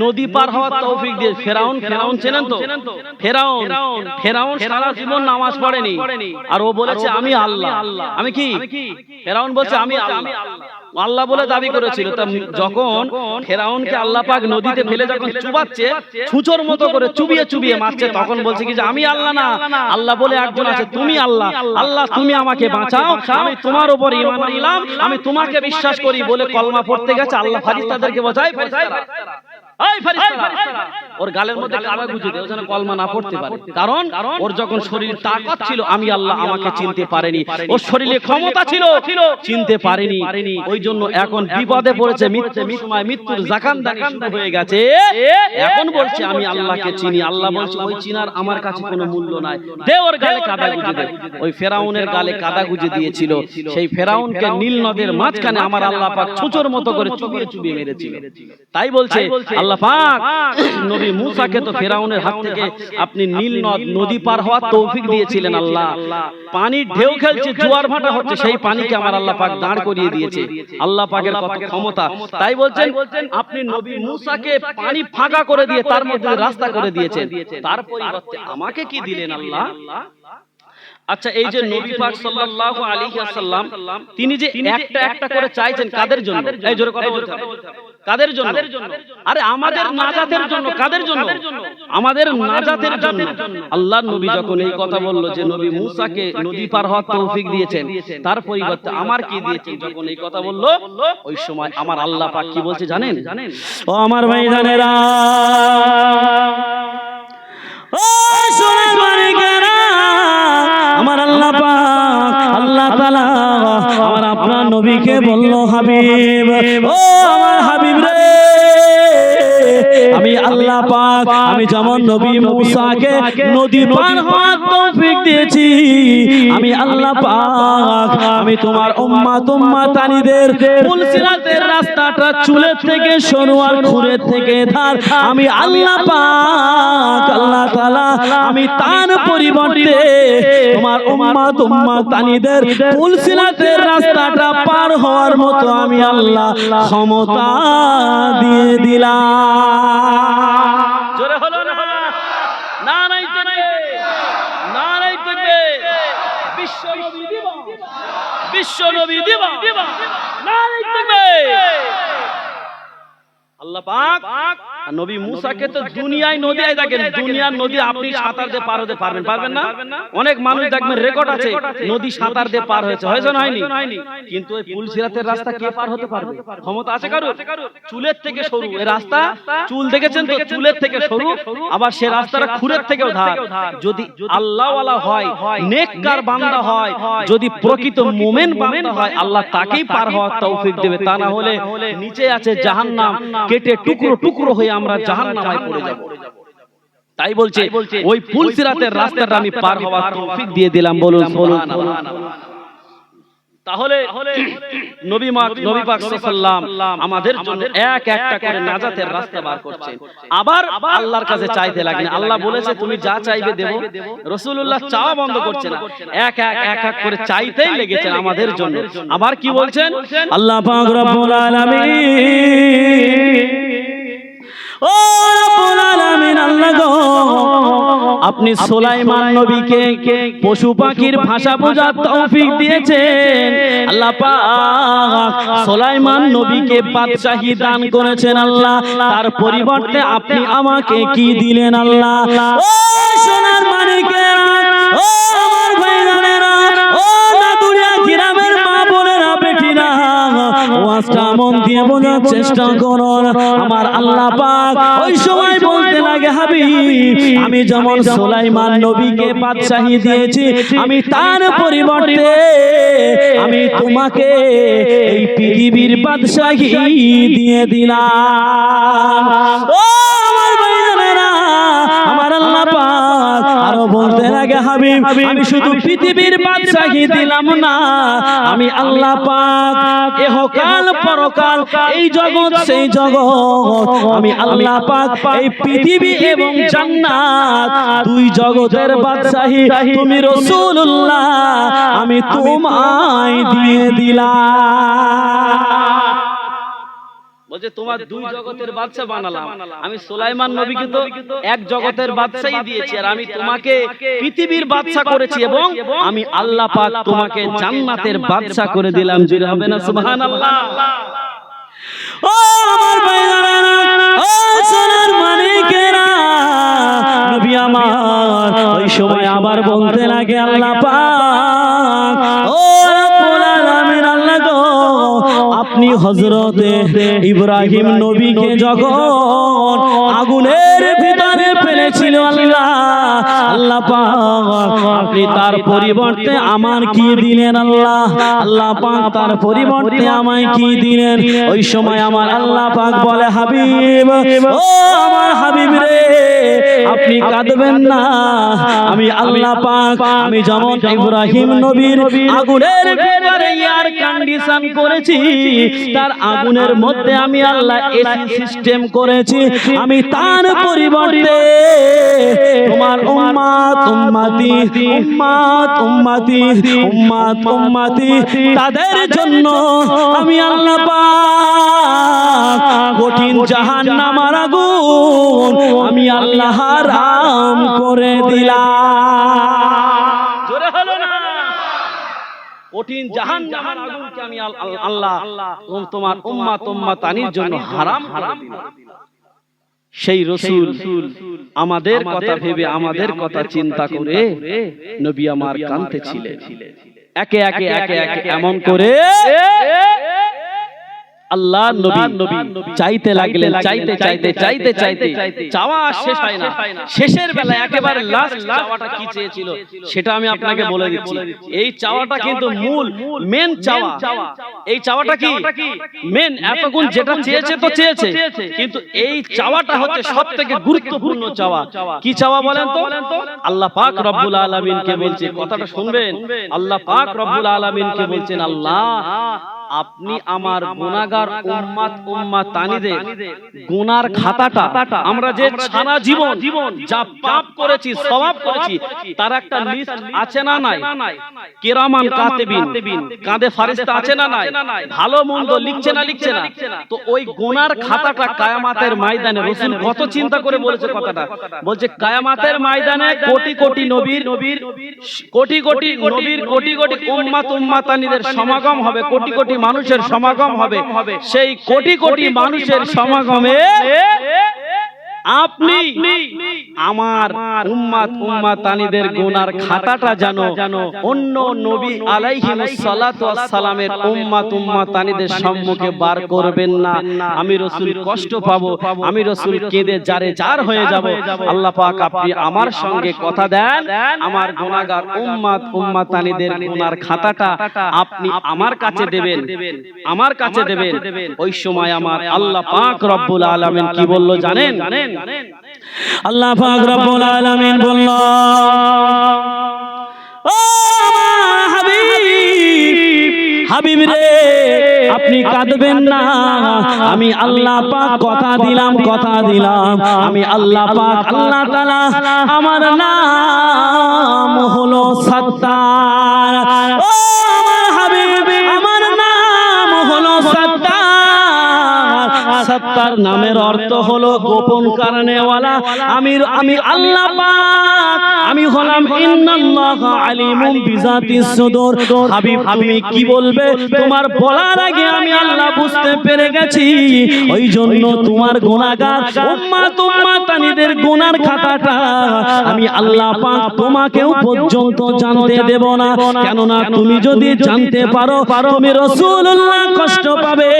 নদী পার হওয়ার তৌফিক দিয়ে। ফেরাউন চেনেন তো? ফেরাউন সারা জীবন নামাজ পড়েনি, আর ও বলেছে আমি আল্লাহ। আমি কি? ফেরাউন বলছে আমি আল্লাহ, আল্লাহ বলে দাবি করেছিল। যখন ফেরাউনকে আল্লাহ পাক নদীতে ফেলে যখন চুবাচ্ছে, ছুঁচোর মতো করে চুবিয়ে চুবিয়ে মারছে, তখন বলছে কি যে আমি আল্লাহ না, আল্লাহ বলে একজন আছে, তুমি আল্লাহ। আল্লাহ তুমি আমাকে বাঁচাও, আমি তোমার উপর ঈমান আনলাম, আমি তোমাকে বিশ্বাস করি বলে কলমা পড়তে গেছে। আল্লাহ ফারিস্তাদেরকে বোঝায়, ওর গালের মধ্যে কাদা গুঁজে দেয় যেন কলমা না পড়তে পারে। কারণ ওর যখন শরীর তাকত ছিল আমি আল্লাহ আমাকে চিনতে পারেনি, ওর শরীরে ক্ষমতা ছিল চিনতে পারেনি। ওই জন্য এখন বিপদে পড়েছে, মৃত্যুর জাকান্দানি শুরু হয়ে গেছে। এখন বলছে আমি আল্লাহকে চিনি। আল্লাহ বলছে ওই চিনার আমার কাছে কোনো মূল্য নাই, দে ওর গালে কাদা গুঁজে দে। ওই ফেরাউনের গালে কাদা গুঁজে দিয়েছিল, সেই ফেরাউনকে নীল নদের মাঝখানে আমার আল্লাহ পাক ছুঁচোর মতো করে চুবিয়ে চুবিয়ে মেরেছিল। তাই বলছে আল্লাহ পাক নবী মূসাকে তো ফেরাউনের হাত থেকে আপনি নীল নদী পার হওয়ার তৌফিক দিয়েছিলেন। আল্লাহ পানির ঢেউ খেলছে, জোয়ার ভাটা হচ্ছে, সেই পানিকে আমার আল্লাহ পাক দাঁড় করিয়ে দিয়েছে। আল্লাহ পাকের কত ক্ষমতা! তাই বলছেন আপনি নবী মূসাকে পানি ফাঁকা করে দিয়ে তার মধ্যে রাস্তা করে দিয়েছেন, তার পরিবর্তে আমাকে কি দিলেন আল্লাহ? আচ্ছা, এই যে নবী পাক সাল্লাল্লাহু আলাইহি ওয়াসাল্লাম তিনি যে একটা একটা করে চাইছেন কাদের জন্য? এই জোরে কথা বলতে হবে, কাদের জন্য? আরে আমাদের নাজাতের জন্য। কাদের জন্য? আমাদের নাজাতের জন্য। আল্লাহর নবী যখন এই কথা বলল যে নবী মূসাকে নদী পার হওয়ার তৌফিক দিয়েছেন, তার পরিবর্তে আমার কি দিয়েছেন, যখন এই কথা বলল, ওই সময় আমার আল্লাহ পাক কি বলছে জানেন? ও আমার ভাইজানেরা, ও সোনার মানিকেরা, আমার আল্লাহ পাক আল্লাহ তাআলা আমার আপনার নবীকে বলল হাবিব, ও আমার হাবিব রে, আমি আল্লাহ পাক আমি যেমন নবী মূসাকে নদী পার হওয়ার তৌফিক দিয়েছি, আমি আল্লাহ পাক আমি তোমার উম্মাতানিদের পুলসিরাতের রাস্তাটা চুলের থেকে সরু আর খুরের থেকে ধার, আমি আল্লাহ পাক আল্লাহ তাআলা আমি তার পরিবর্তে তোমার উম্মাতানিদের পুলসিরাতের রাস্তাটা পার হওয়ার মতো আমি আল্লাহ ক্ষমতা দিয়ে দিলাম। জোরে হলো না? নারায়ে তাকবীর, নারায়ে তাকবীর। বিশ্ব নবী দিবা, বিশ্ব নবী দিবা, নারায়ে তাকবীর। আল্লাহ পাক নবী মূসাকে তো দুনিয়ায় নদী, দেখেন দুনিয়ার নদী আপনি সাঁতার দিয়ে পার হতে পারবেন না? অনেক মানুষ দেখবেন রেকর্ড আছে নদী সাঁতার দিয়ে পার হয়েছে, হয়েছে না হয়নি? কিন্তু ওই পুলসিরাতের রাস্তা কে পার হতে পারবে? ক্ষমতা আছে কারো? চুলের থেকে সরু এই রাস্তা, চুল দেখেছেন তো? চুলের থেকে সরু, আবার সে রাস্তাটা খুরের থেকেও ধার। যদি আল্লাহওয়ালা হয়, নেককার বান্দা হয়, যদি প্রকৃত মুমিন বান্দা হয়, আল্লাহ তাকেই পার হওয়ার তৌফিক দেবে। তা না হলে নিচে আছে জাহান্নাম, কেটে টুকরো টুকরো হয়ে আমরা জাহান্নামে পড়ে যাব। তাই বলছে ওই পুলসিরাতের রাস্তাটা আমি পার হওয়ার তৌফিক দিয়ে দিলাম। বলুন সুবহানাল্লাহ। তাহলে নবী পাক সাল্লাল্লাহু আমাদের জন্য এক একটা করে নাজাতের রাস্তা বার করছেন। আবার আল্লাহর কাছে চাইতে লাগেন। আল্লাহ বলেছে তুমি যা চাইবে দেব। রাসূলুল্লাহ চাওয়া বন্ধ করছে না, এক এক করে চাইতেই লেগেছেন আমাদের জন্য। আবার কি বলছেন? আল্লাহ পাক রব্বুল আলামিন, ও রব্বুল আলামিন, আল্লাহ গো, আপনি সুলাইমান নবীকে পশু পাখির ভাষা বোঝার তৌফিক দিয়েছেন। আল্লাহ পাক সুলাইমান নবীকে বাদশাহী দান করেছেন আল্লাহ, তার পরিবর্তে আপনি আমাকে কি দিলেন আল্লাহ? ও সোনার মানিকেরা, ও আমার ভাইজানেরা, ও নাদুরিয়া গ্রামের মা বোনেরা, বেটিরা, ওয়াজটা মন দিয়ে বোঝার চেষ্টা করুন। আমার আল্লাহ পাক ওই সময় বলতে লাগে, হাবিব, আমি যেমন সুলাইমান নবীকে বাদশাহী দিয়েছি, আমি তার পরিবর্তে আমি তোমাকে এই পৃথিবীর বাদশাহী দিয়ে দিলাম। ও আমার ভাইজানেরা, আমার আল্লাহ পাক আরো বলতে লাগে, হাবিব, আমি শুধু পৃথিবীর বাদশাহী দিলাম না, আমি আল্লাহ পাক ইহকাল পরকাল, এই জগৎ সেই জগৎ, আমি আল্লাহ পাক এই পৃথিবী এবং জান্নাত, দুই জগতের বাদশাহী তুমি রাসূলুল্লাহ, আমি তোমায় দিয়ে দিলাম। বলছে তোমার দুই জগতের বাদশা বানালাম, আমি সুলাইমান নবীকে তো এক জগতের বাদশাই দিয়েছি, আর আমি তোমাকে পৃথিবীর বাদশা করেছি, এবং আমি আল্লাহ পাক তোমাকে জান্নাতের বাদশা করে দিলাম। জোরে হবে না সুবহানাল্লাহ? ও আমার ভাইরা, ও সোনার মানিকেরা, নবী আমার ওই সময় আবার বলতে লাগে, আল্লাহ পাক, ও রব্বুল আলামিন, আল্লাহ গো, আপনি হযরতে ইব্রাহিম নবীকে যখন আগুনের ভিতরে ফেলেছিল আল্লাহ, আল্লাহ পাক আপনি তার পরিবর্তে আমার কি দিলেন আল্লাহ? আল্লাহ পাক তার পরিবর্তে আমায় কি দিলেন? ওই সময় আমার আল্লাহ পাক বলে, হাবিব, ও আমার হাবিব রে, আপনি কাঁদবেন না, আমি আল্লাহ পাক আমি যেমন ইব্রাহিম নবীর আগুনের ভিতরে এয়ার কন্ডিশন করেছি, তার আগুনের মধ্যে আমি আল্লাহ এসি সিস্টেম করেছি, আমি তার পরিবর্তে তোমার উম্মত উম্মতি উম্মত উম্মতি উম্মত উম্মতি তাদের জন্য আমি আল্লাহ পাক কঠিন জাহান্নামের আগুন আমি আল্লাহ হারাম করে দিলাম। জোরে হলো না? কঠিন জাহান্নামের আগুনকে আমি আল্লাহ তোমার উম্মত উম্মতানির জন্য হারাম করে দিলাম। সেই রাসূল আমাদের কথা ভেবে, আমাদের কথা চিন্তা করে নবী আমার কাঁদতেছিলেন। একে একে এমন করে আল্লাহ নবী চাইতে লাগলেন, চাইতে চাওয়া শেষ হয় না। শেষের বেলা একেবারে লাস্ট চাওয়াটা কি চেয়েছিল সেটা আমি আপনাকে বলে দিচ্ছি। এই চাওয়াটা কিন্তু মূল মেন চাওয়া। এই চাওয়াটা কি মেন? এতক্ষণ যেটা চেয়েছে তো চেয়েছে, কিন্তু এই চাওয়াটা হচ্ছে সবথেকে গুরুত্বপূর্ণ চাওয়া। কি চাওয়া বলেন তো? আল্লাহ পাক রব্বুল আলামিনকে বলছে, কথাটা শুনবেন, আল্লাহ পাক রব্বুল আলামিনকে বলছেন, আল্লাহ আপনি আমার গুনাহগার উম্মত উম্মতানিদের গুনার খাতাটা, আমরা যে সারা জীবন যা পাপ করেছি, সওয়াব করেছি, তার একটা লিস্ট আছে না নাই? কিরামান কাতিবিন, কাঁধে ফেরেশতা আছে না নাই? ভালো মন্দ লিখছে না তো ওই গুনার খাতাটা কিয়ামতের ময়দানে রাসূল কত চিন্তা করে বলেছে কথাটা। বলছে কিয়ামতের ময়দানে কোটি কোটি নবীর কোটি কোটি উম্মত উম্মতানিদের সমাগম হবে, কোটি কোটি মানুষের সমাগম হবে। সেই কোটি কোটি মানুষের সমাগমে আপনি আমার উম্মত উম্মতানিদের গুনার খাতাটা জানো অন্য নবী আলাইহিস সালাতু ওয়াস সালামের উম্মত উম্মতানিদের সম্মুখে বার করবেন না। আমি রাসূল কষ্ট পাবো, আমি রাসূল কেঁদে জার হয়ে যাব। আল্লাহ পাক আপনি আমার সঙ্গে কথা দেন, আমার গুনাহগার উম্মত উম্মতানিদের গুনার খাতাটা আপনি আমার কাছে দেবেন, আমার কাছে দেবেন। ওই সময় আমার আল্লাহ পাক রব্বুল আলামিন কি বলল জানেন? আল্লাহ পাক রব্বুল আলামিন বলল, ও হাবিব, হাবিব রে আপনি কাঁদবেন না, আমি আল্লাহ পাক কথা দিলাম আমি আল্লাহ পাক আল্লাহ তাআলা আমার নাম হলো সত্তার। ও আমার হাবিব আমার নাম হলো সত্তার। সত্তার নামের অর্থ হলো গোপন কারণেওয়ালা। আমি আল্লাহ পাক আমি হলাম ইন্নাল্লাহা আলিমুম বিজাতিস সুদূর। হাবিব তুমি কি বলবে তোমার বলার আগে আমি আল্লাহ বুঝতে পেরে গেছি। ওই জন্য তোমার গুনাহগার উম্মাতানিদের গুনার খাতাটা আমি আল্লাহ পাক তোমাকেও পর্যন্ত জানতে দেব না। কেননা তুমি যদি জানতে পারো তুমি রাসূলুল্লাহ কষ্ট পাবে,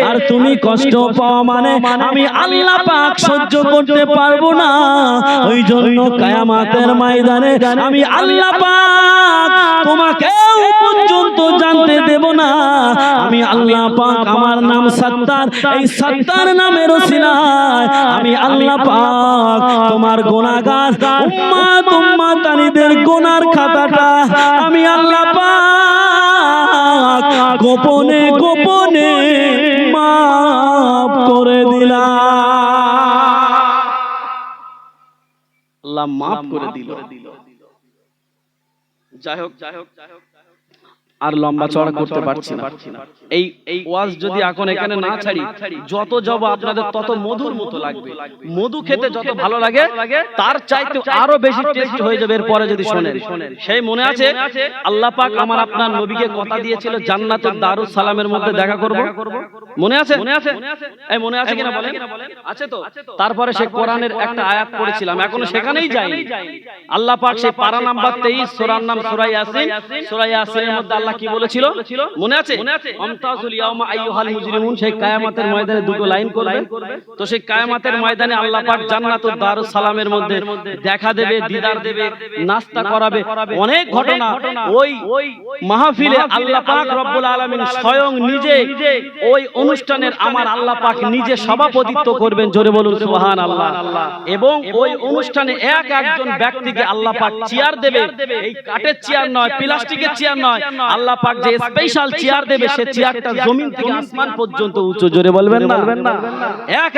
আর তুমি কষ্ট পাওয়া মানে আমি আল্লাহ পাক সহ্য করতে পারবো না। ওই জন্য কিয়ামতের ময়দানে আমি আল্লাহ পাক তোমাকেও পর্যন্ত জানতে দেব না। আমি আল্লাহ পাক আমার নাম সত্তার, এই সত্তার নামের ওসিলায় আমি আল্লাহ পাক তোমার গুনাহগার উম্মাতানিদের গুনার খাতাটা আমি আল্লাহ পাক গোপনে গোপনে মাফ করে দিলাম। আল্লাহ মাফ করে দিল। যাই হোক আর লম্বা চড়া করতে পারছি না। এই ওয়াজ যদি এখন এখানে না ছাড়ি, যত যাব আপনাদের তত মধুর মতো লাগবে। মধু খেতে যত ভালো লাগে তার চাইতে আরো বেশি টেস্ট হয়ে যাবে এরপরে যদি শোনেন। সেই মনে আছে আল্লাহ পাক আমার আপনার নবীকে কথা দিয়েছিল জান্নাতুল দারুস সালামের মধ্যে দেখা করব। মনে আছে? এই মনে আছে কিনা বলেন? আছে তো? তারপরে সেই কোরআনের একটা আয়াত পড়েছিলাম, এখনো সেখানেই যাইনি। আল্লাহ পাক সেই পারা নাম্বার 23 সূরার নাম সূরা ইয়াসিন। সূরা ইয়াসিনের মধ্যে আল্লাহ কি বলেছিল মনে আছে? আমতাজুল ইয়াউমা আইয়ুহাল মুজরিমুন। সেই কিয়ামতের ময়দানে দুটো লাইন করবে। তো সেই কিয়ামতের ময়দানে আল্লাহ পাক জান্নাতুল দারুস সালামের মধ্যে দেখা দেবে, দিদার দেবে, নাস্তা করাবে, অনেক ঘটনা। ওই মাহফিলে আল্লাহ পাক রব্বুল আলামিন স্বয়ং নিজে ওই অনুষ্ঠানের আমার আল্লাহ পাক নিজে সভাপতিত্ব করবেন। জোরে বলুন সুবহানাল্লাহ। এবং ওই অনুষ্ঠানে একজন ব্যক্তিকে আল্লাহ পাক চেয়ার দেবে। এই কাঠের চেয়ার নয়, প্লাস্টিকের চেয়ার নয়, আল্লাহ পাক যে স্পেশাল চেয়ার দেবে সে চেয়ারটা জমিন থেকে আসমান পর্যন্ত উঁচু। জোরে বলবেন না?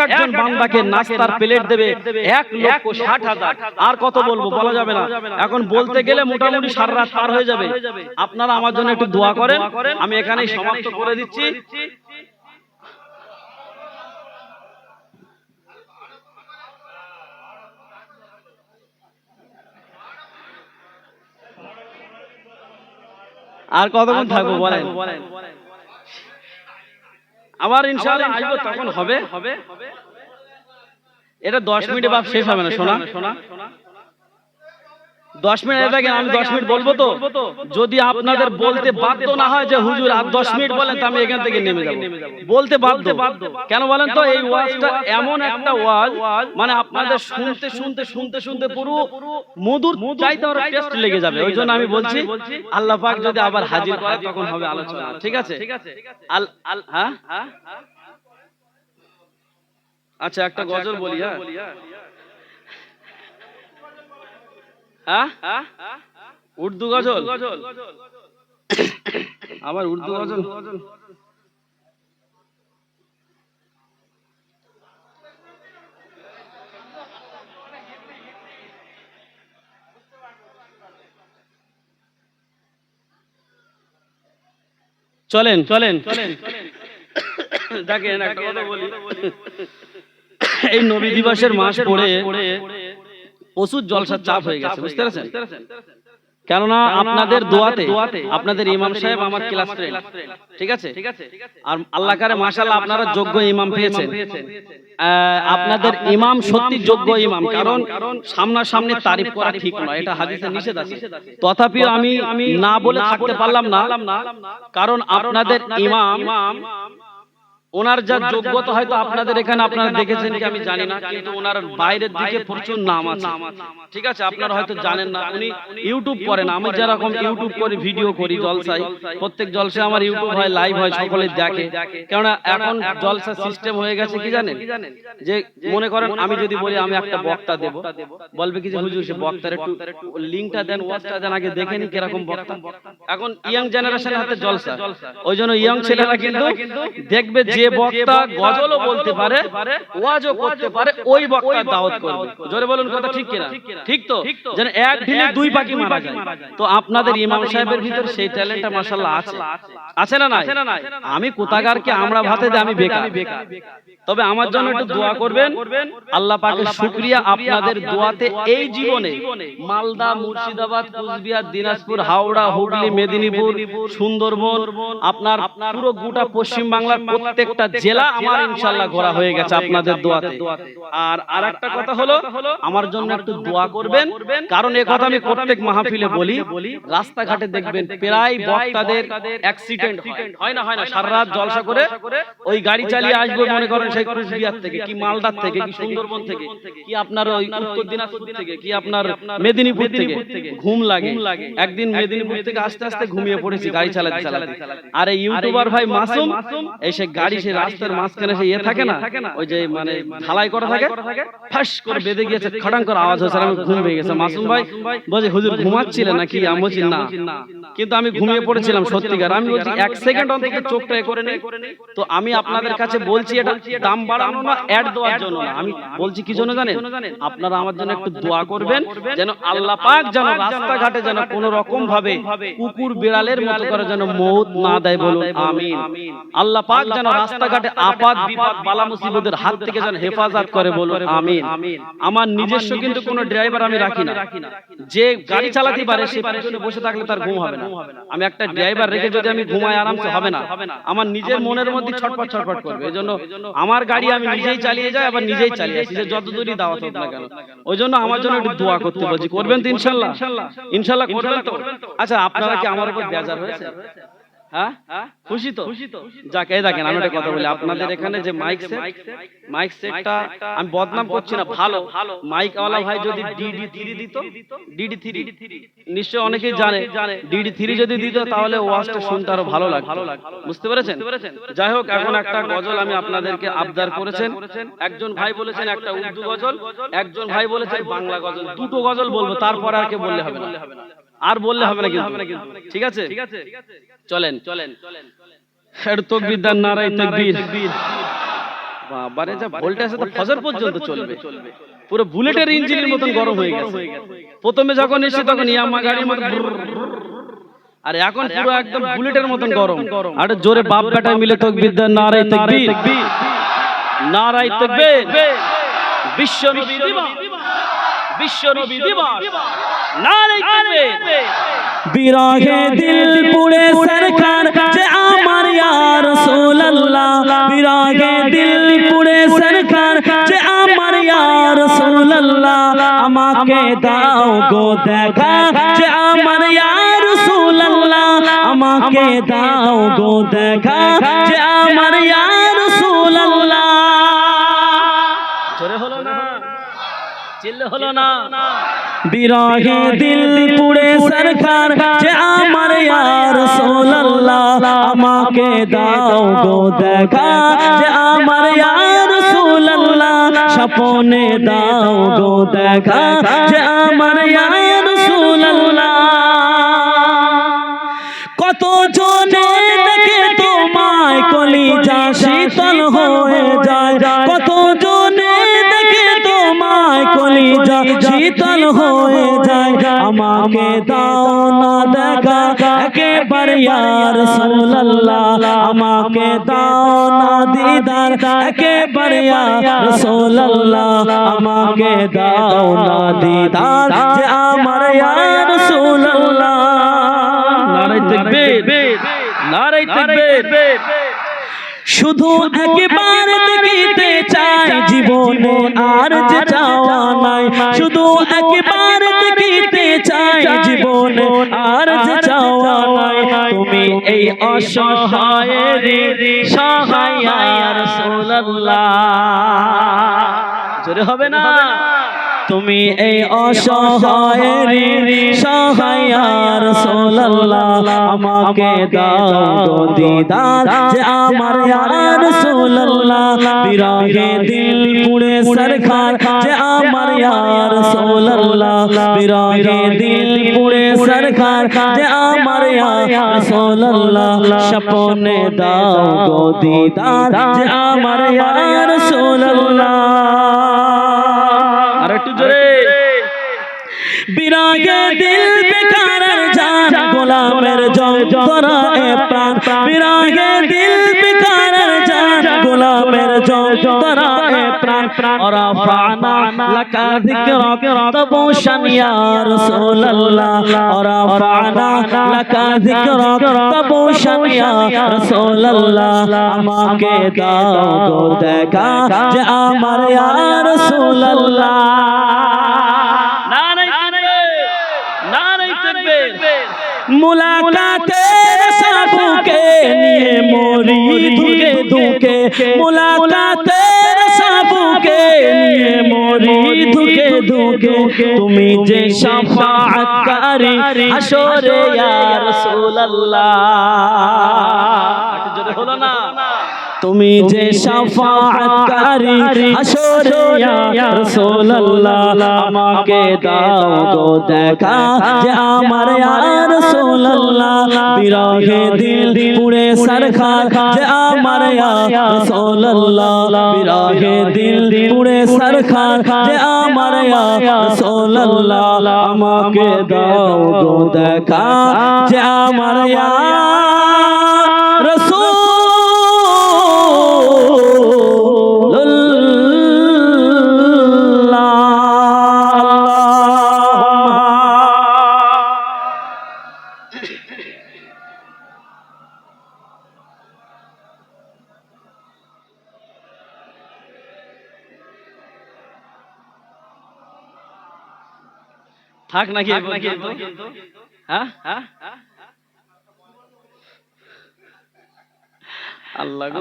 একজন বান্দাকে নাস্তার প্লেট দেবে 1,60,000। আর কত বলবো, বলা যাবে না। এখন বলতে গেলে মোটামুটি সারা রাত পার হয়ে যাবে। আপনারা আমার জন্য একটু দোয়া করেন, আমি এখানেই সমাপ্ত করে দিচ্ছি। আর কতক্ষণ থাকবো বলেন? আবার ইনশাআল্লাহ আসবো, তখন হবে। এটা 10 মিনিটে বাপ শেষ হবে না। শোনা 10 মিনিট দেখেন, আমি 10 মিনিট বলবো তো। যদি আপনাদের বলতে বাধ্য না হয় যে হুজুর আর 10 মিনিট বলেন, তো আমি এখান থেকে নেমে যাব। বলতে বাধ্য কেন বলেন তো? এই ওয়াজটা এমন একটা ওয়াজ, মানে আপনাদের শুনতে পুরো মধুর চাইতে আরো টেস্ট লেগে যাবে। ওই জন্য আমি বলছি আল্লাহ পাক যদি আবার হাজির করে তখন হবে আলোচনা। ঠিক আছে? হ্যাঁ আচ্ছা, একটা গজল বলি। হ্যাঁ উর্দু গজল, আবার উর্দু গজল। চলেন দেখেন একটা কথা বলি। এই নবী দিবসের মাস পড়ে প্রচুর জলসার চাপ হয়ে গেছে, বুঝতে পারছেন? কেননা আপনাদের দোয়াতে আপনাদের ইমাম সাহেব আমার ক্লাস ফ্রেন্ড। ঠিক আছে? আর আল্লাহ কারে মাশাআল্লাহ আপনারা যোগ্য ইমাম পেয়েছেন। আপনাদের ইমাম সত্যি যোগ্য ইমাম, কারণ সামনাসামনি তারিফ করা ঠিক নয়, এটা হাদিসে নিষেধ আছে। তথাপিও আমি না বলে থাকতে পারলাম না, কারণ আপনাদের ইমাম ওনার যা যোগ্যতা হয়তো আপনাদের এখানে আপনারা দেখেছেন কি আমি জানি না, কিন্তু ওনার বাইরের দিকে প্রচুর নাম আছে। ঠিক আছে, আপনারা হয়তো জানেন না, উনি ইউটিউব করেন। আমি যেরকম ইউটিউব করে ভিডিও করি জলসায়, প্রত্যেক জলসায় আমার ইউটিউব হয়, লাইভ হয়, সকলে দেখে। কেননা এখন জলসা সিস্টেম হয়ে গেছে কি জানেন, যে মনে করেন আমি যদি বলি আমি একটা বক্তা দেব, বলবে কি যে হুজুর সে বক্তার একটু লিংকটা দেন, ওয়াজটা দেন, আগে দেখে নি কিরকম বক্তা। এখন ইয়াং জেনারেশনের হাতে জলসা, ওই জন্য ইয়াং ছেলেরা কিন্তু দেখবে যে বক্তা গজলও বলতে পারে, ওয়াজও করতে পারে, ওই বক্তার দাওয়াত করবে। জোরে বলুন কথা ঠিক কিনা? ঠিক তো, যেন এক ঢিলে দুই পাখি মারা যায়। তো আপনাদের ইমাম সাহেবের ভিতর সেই ট্যালেন্টটা মাশাআল্লাহ আছে, আছে না নাই? আমি কোথাকারকে আমরা ভাতে যে আমি বেকার। তবে আমার জন্য একটু দোয়া করবেন। আল্লাহ পাকের শুকরিয়া, আপনাদের দোয়াতে এই জীবনে মালদা, মুর্শিদাবাদ, কুচবিহার, দিনাজপুর, হাওড়া, হুগলি, মেদিনীপুর, সুন্দরবন, আপনার পুরো গোটা পশ্চিম বাংলার প্রত্যেকটা জেলা আমার ইনশাআল্লাহ ঘোরা হয়ে গেছে আপনাদের দোয়াতে। আর আরেকটা কথা হলো, আমার জন্য একটু দোয়া করবেন, কারণ এই কথা আমি প্রত্যেক মাহফিলে বলি। রাস্তাঘাটে দেখবেন প্রায় বক্তাদের অ্যাক্সিডেন্ট হয় না, সারা রাত জলসা করে ওই গাড়ি চালিয়ে আসবে, মনে করেন সেই কুচবিহার থেকে, কি মালদার থেকে, কি সুন্দরবন থেকে, কি আপনার ওই উত্তর দিনাজপুর থেকে, কি আপনার মেদিনীপুর থেকে, ঘুম লাগে। একদিন মেদিনীপুর থেকে আস্তে আস্তে ঘুমিয়ে পড়েছি গাড়ি চালাতে চালাতে। আর এই ইউটিউবার ভাই মাসুম এসে গাড়ি সে রাস্তার মাঝখানে সে থাকে না, ওই যে মানে ঢালাই করা থাকে, ফাঁস করে বেঁধে গিয়েছে, খটাং করে আওয়াজ হয়েছে, আমি ঘুম পেয়ে গেছে। মাসুম ভাই বলছে হুজুর ঘুমাচ্ছিলেন নাকি? আমি বলছি না, কিন্তু আমি ঘুমিয়ে পড়েছিলাম সত্যিকার। আমি বলছি এক সেকেন্ড অন্তত চোখটা করে নেই। তো আমি আপনাদের কাছে বলছি, এটা দাম বাড়ানো না, অ্যাড দেওয়ার জন্য না, আমি বলছি কি জন্য জানেন, আপনারা আমার জন্য একটু দোয়া করবেন, যেন আল্লাহ পাক যেন রাস্তাঘাটে যেন কোন রকম ভাবে কুকুর বিড়ালের মতো করে যেন মৌত না দেয়, বলুন আমিন। আল্লাহ পাক যেন রাস্তাঘাটে আপাত বিপদ বালা মুসিবতের হাত থেকে যেন হেফাজত করে, বলুন আমিন। আমার নিজস্ব কিন্তু কোনো ড্রাইভার আমি রাখি না, যে গাড়ি চালাতে পারে সে পিছনে বসে থাকলে তার ঘুম হবে না। আমি একটা ড্রাইভার রেখে যদি আমি ঘুমাই আরামসে হবে না, আমার নিজের মনের মধ্যে ছটপট ছটপট করবে। এজন্য আমার গাড়ি আমি নিজেই চালিয়ে যাই, আবার নিজেই চালিয়ে আসি, যে যত দূরই দাওয়াত হোক না কেন। ওই জন্য আমার জন্য একটু দোয়া করতে বলছি, করবেন তো ইনশাআল্লাহ? ইনশাআল্লাহ করবেন তো? আচ্ছা, আপনারা কি আমার উপর বেজার হয়েছে? হ্যাঁ, খুশি তো? যাক, এই দেখেন আমি একটা কথা বলি, আপনাদের এখানে যে মাইক সেটটা আমি বদনাম করছি না, ভালো মাইক ওয়ালা ভাই যদি DD3 দিত, DD3 নিশ্চয় অনেকেই জানে, DD3 যদি দিত তাহলে ওয়াজটা শুনতে আরো ভালো লাগতো। বুঝতে পেরেছেন? যাই হোক, এখন একটা গজল আমি আপনাদেরকে আবদার করেছেন। একজন ভাই বলেছেন একটা উর্দু গজল, একজন ভাই বলেছেন বাংলা গজল। দুটো গজল বলবো, তারপরে আর কে বললে হবে না, আর বললে হবে না কিন্তু। ঠিক আছে, চলেন একটু তাকবীর দেন, নারায়ে তাকবীর। বাবারে যা ভোল্টেজ আছে, ফজর পর্যন্ত চলবে, পুরো বুলেটের ইঞ্জিনের মতন গরম হয়ে গেছে। প্রথমে যখন এসে তখন ইয়ামা গাড়ির মতো, আর এখন পুরো একদম বুলেটের মতন গরম। আর জোরে বাপ বেটা মিলে তাকবীর দেন, নারায়ে তাকবীর, নারায়ে তাকবীর। বিশ্ব নবী দিবস, বিশ্ব নবী দিবস, নারায়ে তাকবীর। বিরহে দিল পুড়ে সরকার যে আমার ইয়া রাসূলুল্লাহ, বিরহে দিল পুড়ে সরকার যে আমার ইয়া রাসূলুল্লাহ, আমাকে দাও গো দেখা যে আমার ইয়া রাসূলুল্লাহ, আমাকে দাও গো দেখা যে আমার ইয়া রাসূলুল্লাহ। জোরে হলো না, চিল্লে হলো না। বিরহে দিল পুড়ে সরকার যে আমার ইয়া রাসূলুল্লাহ, আমাকে দাও গো দেখা যে আমার ইয়া রাসূলুল্লাহ, স্বপ্নে দাও গো দেখা যে আমার ইয়া রাসূলুল্লাহ। কত জনে দেখে তোমায় কলিজা শীতল হয়ে যায়, কত জনে দেখে তোমায় কলিজা শীতল হয়ে যায়, আমাকে দাও না দেখা একেবারে ইয়া রাসূলুল্লাহ, আমাকে দাও না দিদার একেবারে ইয়া রাসূলুল্লাহ, আমাকে দাও না দিদার যে আমার ইয়া রাসূলুল্লাহ। নারায়ে তাকবীর, নারায়ে তাকবীর। শুধু একবার দেখিতে চাই জীবনে আর যে চাওয়া নাই, শুধু একবার দেখিতে চাই জীবনে আর যে চাওয়া নাই, তুমি এই অসহায়ের সহায় ইয়া রাসূলুল্লাহ। জোরে হবে না? তুমি এই অসহায়ের সহায় ইয়া রাসূলুল্লাহ, আমাকে দাও গো দিদার যে আমার ইয়া রাসূলুল্লাহ, বিরহে দিল পুড়ে সরকার যে আমার ইয়া রাসূলুল্লাহ, বিরহে দিল পুড়ে সরকার যে আমার ইয়া রাসূলুল্লাহ, স্বপ্নে দাও গো দিদার যে আমার ইয়া রাসূলুল্লাহ। আরেকটু জোরে। বিরাগে দিল বেকারের জান গোলামের যন্ত্রণায় প্রাণ, বিরাগে দিল বেকারের জান গোলামের যন্ত্রণায় প্রাণ, রাফানা লাকা যিকরাক তবু শান ইয়া রাসূলুল্লাহ, রাফানা লাকা যিকরাক তবু শান ইয়া রাসূলুল্লাহ, আমাকে দাও গো দেখা যে আমার ইয়া রাসূলুল্লাহ। মুলাকাতের সাবুকে নিয়ে মরি ধুকে ধুকে, মুলাকাতের সাবুকে নিয়ে মরি ধুকে ধুকে, তুমি যে শাফাআতকারী হাশরে ইয়া রাসূলুল্লাহ। জোরে হলো না? তুমি যে শাফাআতকারী হাশরে ইয়া রাসূলুল্লাহ, আমাকে দাও গো দেখা যে আমার ইয়া রাসূলুল্লাহ, বিরহে দিল পুড়ে সরকার যে আমার ইয়া রাসূলুল্লাহ, বিরহে দিল পুড়ে সরকার যে আমার ইয়া রাসূলুল্লাহ, আমাকে দাও গো দেখা যে আমার ইয়া রাসূল। থাক নাকি হ্যাঁ হ্যাঁ আল্লাহ গো।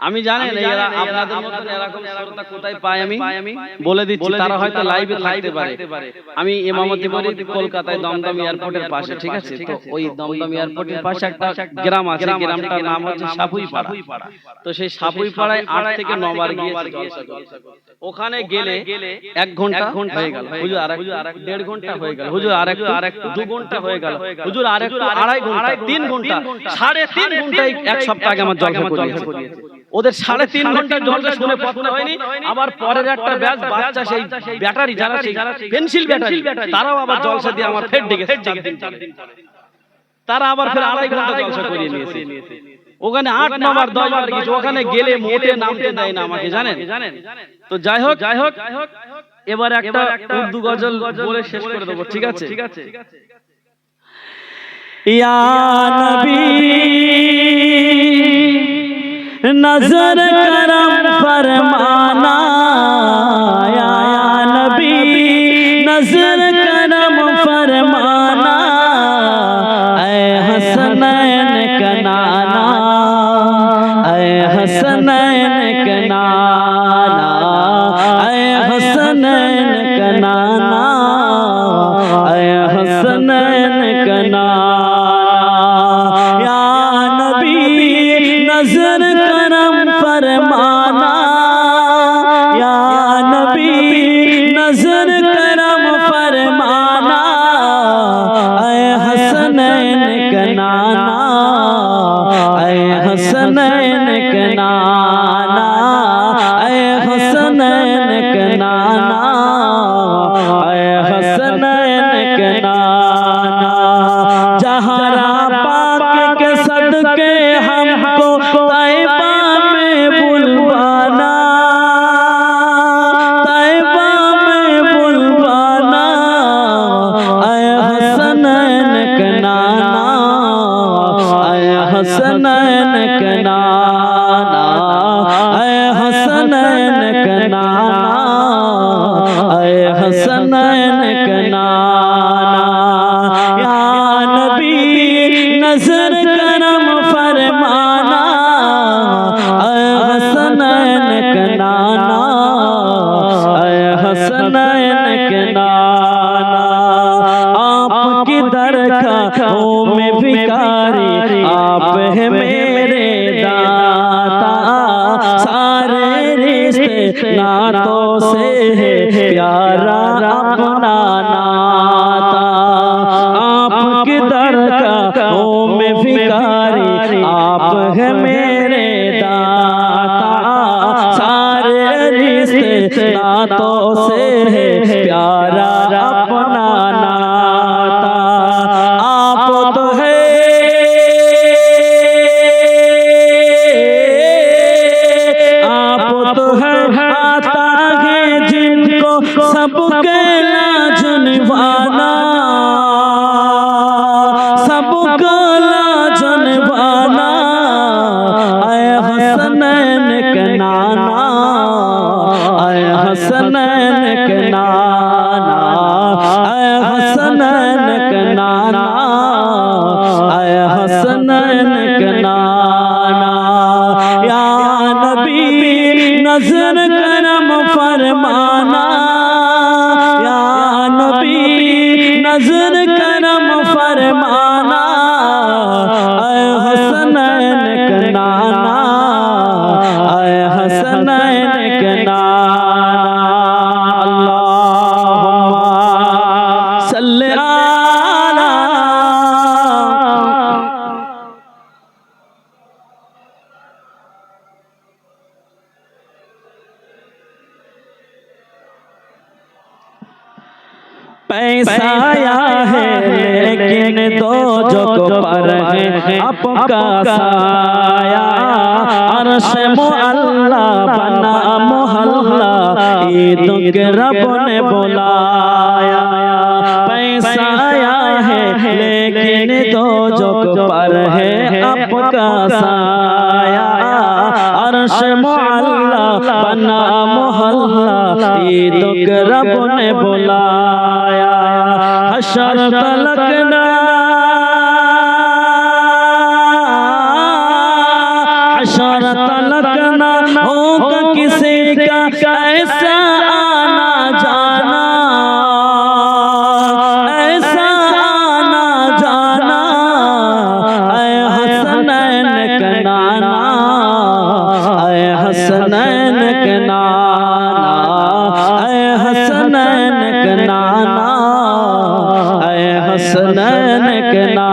আমি জানেন এরা আপনাদের মতন এরকম শ্রোতা কোথায় পাই আমি বলে দিচ্ছি, তারা হয়তো লাইভে থাকতে পারে। আমি ইমামতি করি কলকাতায় দমদম এয়ারপোর্টের পাশে, ঠিক আছে? তো ওই দমদম এয়ারপোর্টের পাশে একটা গ্রাম আছে, গ্রামটার নাম হচ্ছে সাপুইপাড়া। তো সেই সাপুইপাড়ায় 8 থেকে 9 বার গিয়েছি। ওখানে গেলে 1 ঘন্টা হয়ে গেল, হুজুর আরেক 1.5 ঘন্টা হয়ে গেল, হুজুর আরেক 2 ঘন্টা হয়ে গেল, হুজুর আরেক 2.5 ঘন্টা, 3 ঘন্টা, 3.5 ঘন্টায় 1 সপ্তাহ আগে আমার জলসা করিয়েছে। ওদের 3.5 ঘন্টার জলসা শুনে পছন্দ হয়নি। আবার পরের একটা ব্যাচ বাচ্চা সেই ব্যাটারি যারা সেই পেন্সিল ব্যাটারি, তারাও আবার জলসা দিয়ে আমার ফের ডেকেছে। তারা আবার ফের 2.5 ঘন্টা জলসা করিয়ে নিয়েছে। ওখানে 8, 9 বার 10 বার গেছে, ওখানে গেলে মোটে নামতে দেয় না আমাকে, জানেন? তো যাই হোক এবার একটা উর্দু গজল বলে শেষ করে দেবো, ঠিক আছে? ইয়া নবী नजर करम फरमाना, या नबी नजर करम फरमाना, ऐ हसनैन का नाना, ऐ हसनैन का नाना, ऐ हसनैन का नाना, ऐ हसनैन का नाना, या नबी नजर करम फरमाना, या नबी नजर करम फरमाना, ऐ हसनैन का नाना, ऐ हसनैन का नाना, ऐ हसनैन का नाना, ऐ हसनैन का नाना। जहरा पाक के सदके हमको तैबा में बुलवाना, तैबा में बुलवाना, ऐ हसनैन का नाना, ऐ हसनैन का नाना, ऐ हसनैन का नाना, ऐ हसनैन का नाना, या नबी नजर का हूँ मैं भिखारी, आप है मेरे दाता। सारे रिश्ते नातों से है प्यारा अपना नाता। आपके दर का हूँ मैं भिखारी, आप है मेरे दाता। सारे रिश्ते नातों से है प्यारा अपना नाता। आप तो है आता है जिनको सबके लाज निभाना, सबको लाज निभाना। आए हसनैन के नाना, आए हसनैन के नाना, आए हसनैन के नाना, आए हसनैन के नाना। या नबी नजर करम फरमाना, या नबी नजर करम फरमाना। आए हसनैन के नाना, आए हसनैन के नाना। अल्लाहुम्मा सल्ली अला। पैसा आया है लेकिन दो जो पर है आपका साया। अर्श मुअल्ला बना मोहल्ला, ईद के रब ने बुलाया। पैसा आया है लेकिन दो जो पर है आपका साया। अर्श मुअल्ला बना मोहल्ला, ईद के रब ने बुलाया। हशर तलकना, हशर तलकना होगा किसी का ऐसा आना जाना, ऐसा आना जाना। ऐ हसनैन के नाना, ऐ हसनैन के नाना, ऐ हसनैन के नाना, ऐ हसनैन के नाना।